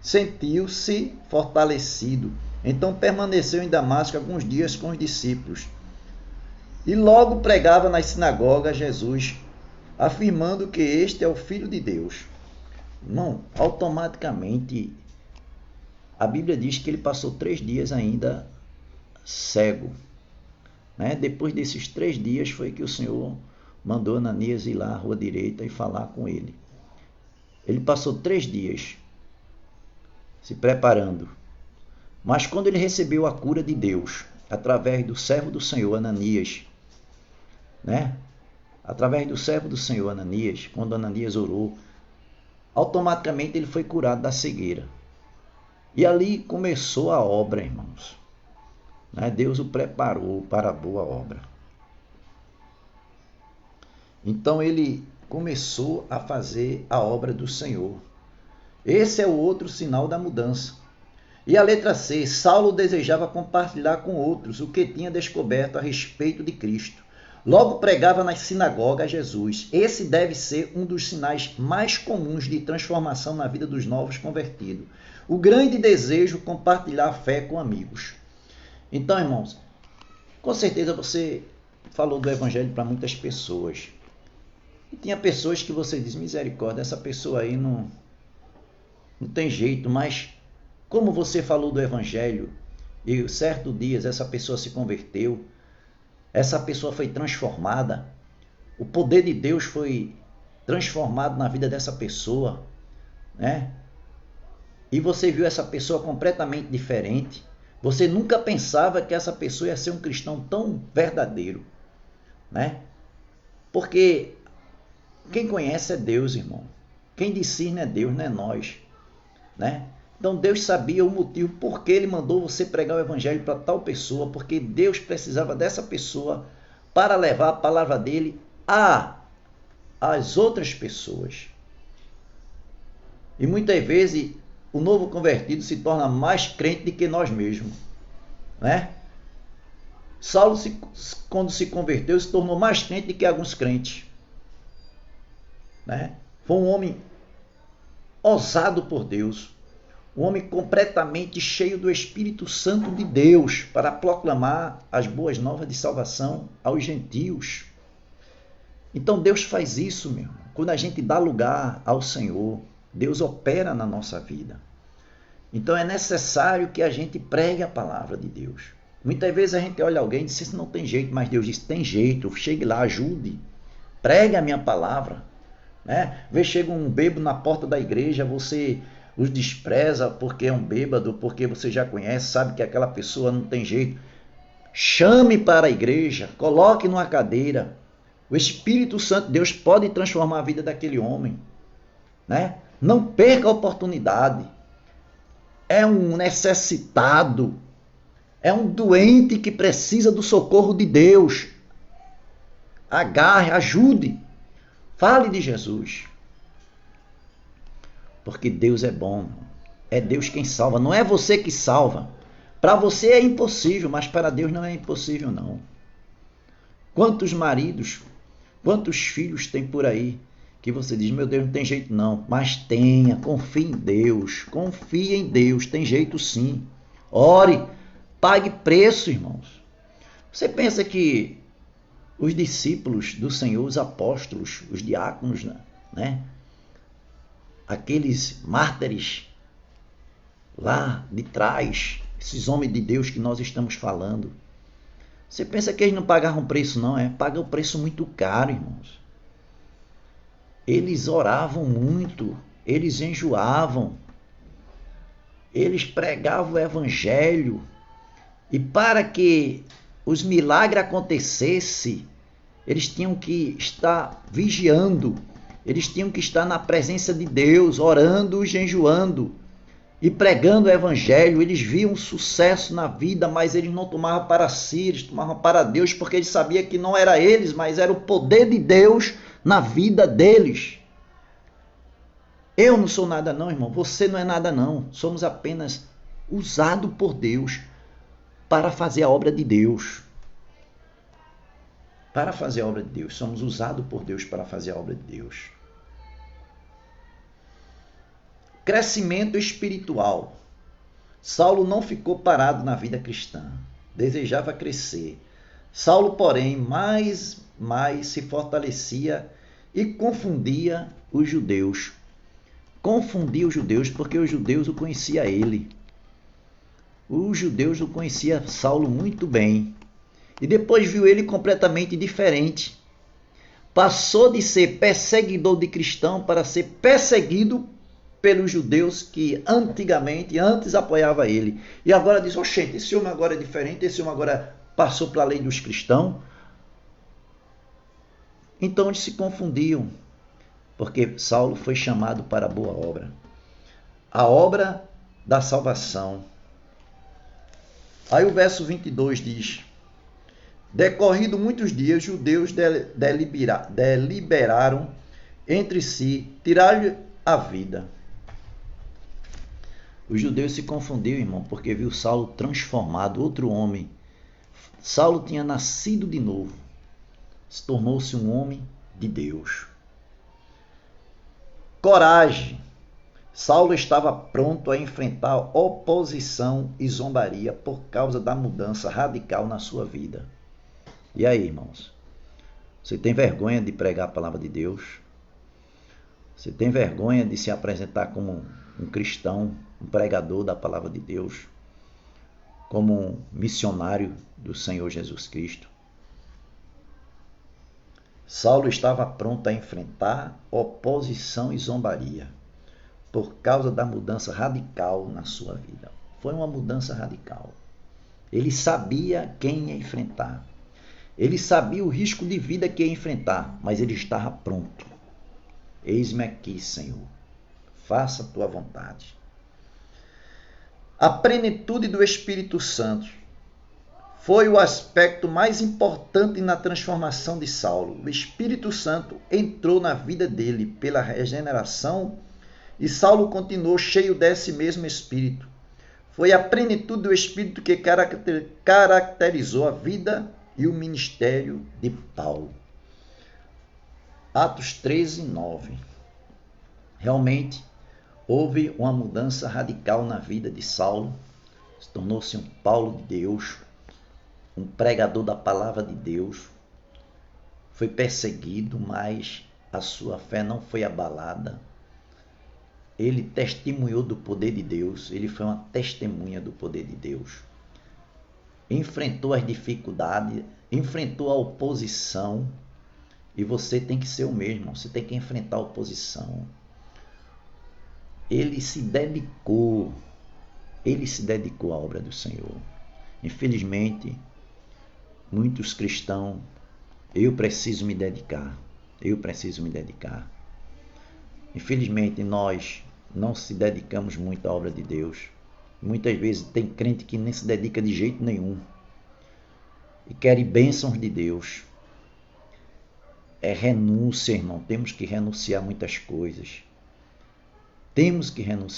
sentiu-se fortalecido. Então permaneceu em Damasco alguns dias com os discípulos. E logo pregava nas sinagogas Jesus, afirmando que este é o Filho de Deus. Não, automaticamente a Bíblia diz que ele passou 3 dias ainda cego, né? Depois desses 3 dias foi que o Senhor mandou Ananias ir lá à rua direita e falar com ele. Ele passou 3 dias se preparando, mas quando ele recebeu a cura de Deus, através do servo do Senhor Ananias, né? Através do servo do Senhor Ananias, quando Ananias orou, automaticamente ele foi curado da cegueira. E ali começou a obra, irmãos. Deus o preparou para a boa obra. Então ele começou a fazer a obra do Senhor. Esse é o outro sinal da mudança. E a letra C, Saulo desejava compartilhar com outros o que tinha descoberto a respeito de Cristo. Logo pregava nas sinagogas Jesus. Esse deve ser um dos sinais mais comuns de transformação na vida dos novos convertidos. O grande desejo compartilhar a fé com amigos. Então, irmãos, com certeza você falou do evangelho para muitas pessoas. E tinha pessoas que você diz, misericórdia, essa pessoa aí não tem jeito, mas como você falou do evangelho e certo dia essa pessoa se converteu, essa pessoa foi transformada, o poder de Deus foi transformado na vida dessa pessoa, né? E você viu essa pessoa completamente diferente. Você nunca pensava que essa pessoa ia ser um cristão tão verdadeiro, né? Porque quem conhece é Deus, irmão. Quem discerne é Deus, não é nós, né? Então Deus sabia o motivo por que ele mandou você pregar o evangelho para tal pessoa, porque Deus precisava dessa pessoa para levar a palavra dele às outras pessoas. E muitas vezes o novo convertido se torna mais crente do que nós mesmos, né? Saulo, quando se converteu, se tornou mais crente do que alguns crentes, né? Foi um homem ousado por Deus, um homem completamente cheio do Espírito Santo de Deus para proclamar as boas novas de salvação aos gentios. Então Deus faz isso, meu irmão. Quando a gente dá lugar ao Senhor, Deus opera na nossa vida. Então é necessário que a gente pregue a palavra de Deus. Muitas vezes a gente olha alguém e diz, isso não tem jeito, mas Deus diz, tem jeito, chegue lá, ajude, pregue a minha palavra. Né? Vê, chega um bêbado na porta da igreja, você os despreza porque é um bêbado, porque você já conhece, sabe que aquela pessoa não tem jeito. Chame para a igreja, coloque numa cadeira. O Espírito Santo de Deus pode transformar a vida daquele homem. Né? Não perca a oportunidade. É um necessitado, é um doente que precisa do socorro de Deus. Agarre, ajude, fale de Jesus. Porque Deus é bom, é Deus quem salva, não é você que salva. Para você é impossível, mas para Deus não é impossível não. Quantos maridos, quantos filhos tem por aí que você diz, meu Deus, não tem jeito não, mas tenha, confie em Deus, tem jeito sim. Ore, pague preço, irmãos. Você pensa que os discípulos do Senhor, os apóstolos, os diáconos, né? Aqueles mártires lá de trás, esses homens de Deus que nós estamos falando, você pensa que eles não pagavam preço não? Pagam um preço muito caro, irmãos. Eles oravam muito, eles jejuavam, eles pregavam o evangelho, e para que os milagres acontecessem, eles tinham que estar vigiando, eles tinham que estar na presença de Deus, orando, jejuando e pregando o evangelho. Eles viam sucesso na vida, mas eles não tomavam para si, eles tomavam para Deus, porque eles sabiam que não era eles, mas era o poder de Deus na vida deles. Eu não sou nada não, irmão, você não é nada não, somos apenas usados por Deus para fazer a obra de Deus. Para fazer a obra de Deus, somos usados por Deus para fazer a obra de Deus. Crescimento espiritual. Saulo não ficou parado na vida cristã, desejava crescer. Saulo, porém, mais se fortalecia e confundia os judeus. Confundia os judeus porque os judeus o conheciam ele. Os judeus o conheciam Saulo muito bem. E depois viu ele completamente diferente. Passou de ser perseguidor de cristão para ser perseguido pelos judeus que antes apoiava ele. E agora diz, oxente, esse homem agora é diferente, esse homem agora passou pela lei dos cristãos. Então eles se confundiam, porque Saulo foi chamado para a boa obra. A obra da salvação. Aí o verso 22 diz, decorrido muitos dias, os judeus deliberaram entre si tirar-lhe a vida. Os judeus se confundiram, irmão, porque viu Saulo transformado, outro homem. Saulo tinha nascido de novo, tornou-se um homem de Deus. Coragem. Saulo estava pronto a enfrentar oposição e zombaria por causa da mudança radical na sua vida. E aí, irmãos? Você tem vergonha de pregar a palavra de Deus? Você tem vergonha de se apresentar como um cristão, um pregador da palavra de Deus, como um missionário do Senhor Jesus Cristo? Saulo estava pronto a enfrentar oposição e zombaria por causa da mudança radical na sua vida. Foi uma mudança radical. Ele sabia quem ia enfrentar. Ele sabia o risco de vida que ia enfrentar, mas ele estava pronto. Eis-me aqui, Senhor. Faça a tua vontade. A plenitude do Espírito Santo foi o aspecto mais importante na transformação de Saulo. O Espírito Santo entrou na vida dele pela regeneração e Saulo continuou cheio desse mesmo Espírito. Foi a plenitude do Espírito que caracterizou a vida e o ministério de Paulo. Atos 13, 9. Realmente, houve uma mudança radical na vida de Saulo. Tornou-se um Paulo de Deus, um pregador da palavra de Deus. Foi perseguido, mas a sua fé não foi abalada. ele testemunhou do poder de Deus, ele foi uma testemunha do poder de Deus. Enfrentou as dificuldades, enfrentou a oposição, e você tem que ser o mesmo, você tem que enfrentar a oposição. Ele se dedicou à obra do Senhor. Infelizmente, muitos cristãos, eu preciso me dedicar. Infelizmente, nós não se dedicamos muito à obra de Deus. Muitas vezes tem crente que nem se dedica de jeito nenhum e querem bênçãos de Deus. É renúncia, irmão. Temos que renunciar a muitas coisas.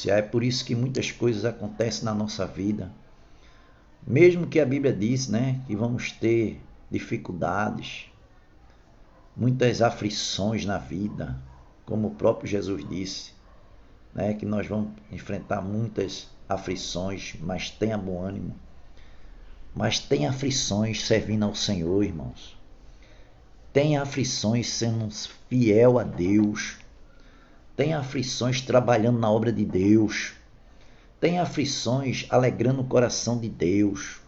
É por isso que muitas coisas acontecem na nossa vida. Mesmo que a Bíblia diz, que vamos ter dificuldades, muitas aflições na vida, como o próprio Jesus disse, que nós vamos enfrentar muitas aflições, mas tenha bom ânimo. Mas tem aflições servindo ao Senhor, irmãos. Tem aflições sendo fiel a Deus. Tem aflições trabalhando na obra de Deus. Tem aflições alegrando o coração de Deus.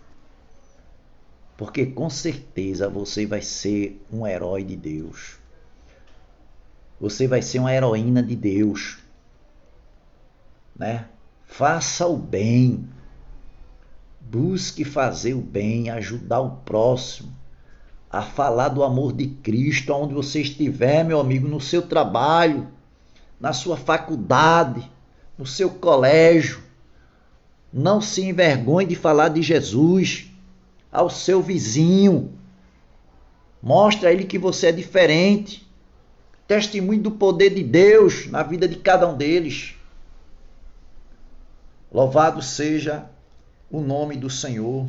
Porque com certeza você vai ser um herói de Deus. Você vai ser uma heroína de Deus. Faça o bem. Busque fazer o bem, ajudar o próximo, a falar do amor de Cristo onde você estiver, meu amigo, no seu trabalho, na sua faculdade, no seu colégio. Não se envergonhe de falar de Jesus ao seu vizinho. Mostre a ele que você é diferente. Testemunhe do poder de Deus na vida de cada um deles. Louvado seja o nome do Senhor.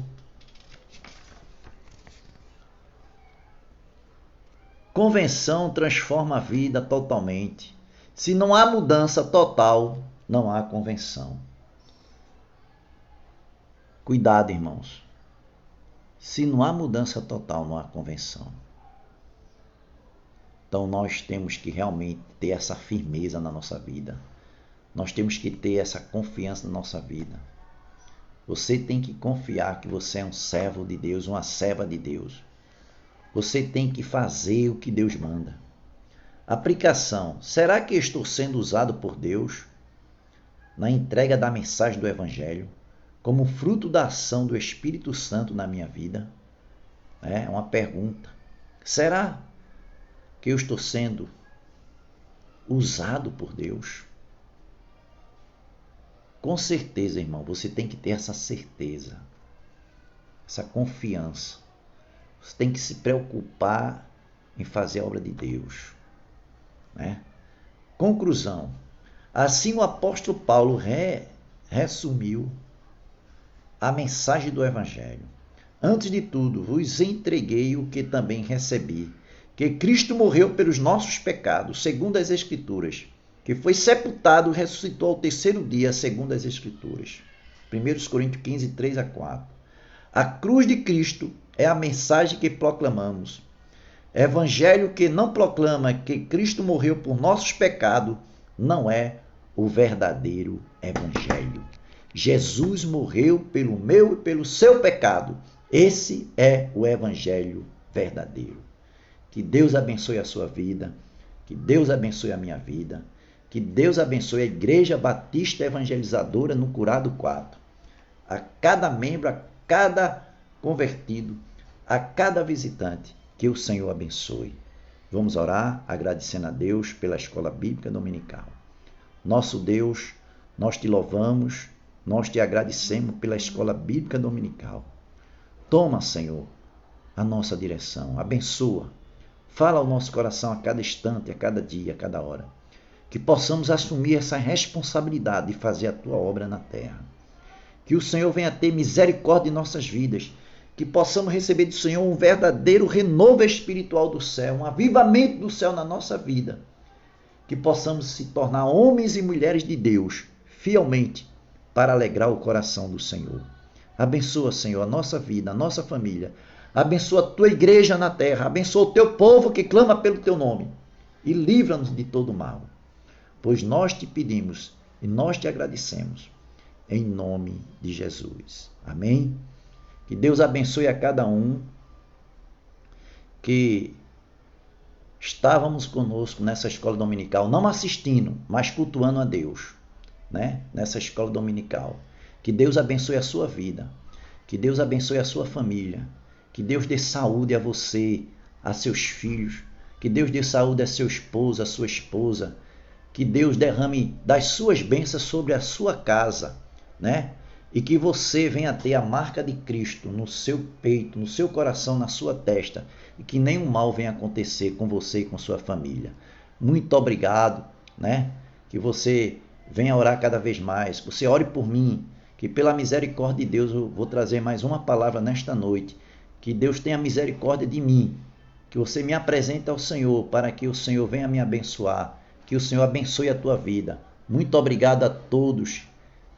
Convenção transforma a vida totalmente. Se não há mudança total, não há convenção. Cuidado, irmãos. Se não há mudança total, não há convenção. Então nós temos que realmente ter essa firmeza na nossa vida. Nós temos que ter essa confiança na nossa vida. Você tem que confiar que você é um servo de Deus, uma serva de Deus. Você tem que fazer o que Deus manda. Aplicação. Será que estou sendo usado por Deus na entrega da mensagem do Evangelho como fruto da ação do Espírito Santo na minha vida? É uma pergunta. Será que eu estou sendo usado por Deus? Com certeza, irmão, você tem que ter essa certeza, essa confiança. Você tem que se preocupar em fazer a obra de Deus. Conclusão. Assim o apóstolo Paulo resumiu a mensagem do Evangelho. Antes de tudo, vos entreguei o que também recebi, que Cristo morreu pelos nossos pecados, segundo as Escrituras, que foi sepultado e ressuscitou ao terceiro dia, segundo as Escrituras. 1 Coríntios 15, 3-4. A cruz de Cristo é a mensagem que proclamamos. Evangelho que não proclama que Cristo morreu por nossos pecados não é o verdadeiro Evangelho. Jesus morreu pelo meu e pelo seu pecado. Esse é o Evangelho verdadeiro. Que Deus abençoe a sua vida, que Deus abençoe a minha vida, que Deus abençoe a Igreja Batista Evangelizadora no Curado 4. A cada membro, a cada convertido, a cada visitante, que o Senhor abençoe. Vamos orar agradecendo a Deus pela Escola Bíblica Dominical. Nosso Deus, nós te louvamos, nós te agradecemos pela Escola Bíblica Dominical. Toma, Senhor, a nossa direção, abençoa. Fala ao nosso coração a cada instante, a cada dia, a cada hora. Que possamos assumir essa responsabilidade de fazer a tua obra na terra. Que o Senhor venha ter misericórdia em nossas vidas. Que possamos receber do Senhor um verdadeiro renovo espiritual do céu, um avivamento do céu na nossa vida. Que possamos se tornar homens e mulheres de Deus, fielmente, para alegrar o coração do Senhor. Abençoa, Senhor, a nossa vida, a nossa família. Abençoa a tua igreja na terra. Abençoa o teu povo que clama pelo teu nome. E livra-nos de todo mal. Pois nós te pedimos E nós te agradecemos, em nome de Jesus. Amém? Que Deus abençoe a cada um que estávamos conosco nessa escola dominical, não assistindo, mas cultuando a Deus, né? Nessa escola dominical. Que Deus abençoe a sua vida, que Deus abençoe a sua família, que Deus dê saúde a você, a seus filhos, que Deus dê saúde a seu esposo, a sua esposa, que Deus derrame das suas bênçãos sobre a sua casa, né? E que você venha ter a marca de Cristo no seu peito, no seu coração, na sua testa, e que nenhum mal venha acontecer com você e com sua família. Muito obrigado, né? Que você venha orar cada vez mais, que você ore por mim, que pela misericórdia de Deus eu vou trazer mais uma palavra nesta noite, que Deus tenha misericórdia de mim, que você me apresente ao Senhor, para que o Senhor venha me abençoar, que o Senhor abençoe a tua vida. Muito obrigado a todos,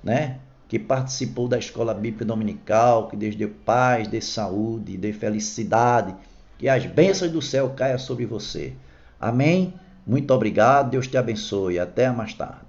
né, que participou da Escola Bíblica Dominical, que Deus dê paz, dê saúde, dê felicidade, que as bênçãos do céu caiam sobre você. Amém? Muito obrigado, Deus te abençoe. Até mais tarde.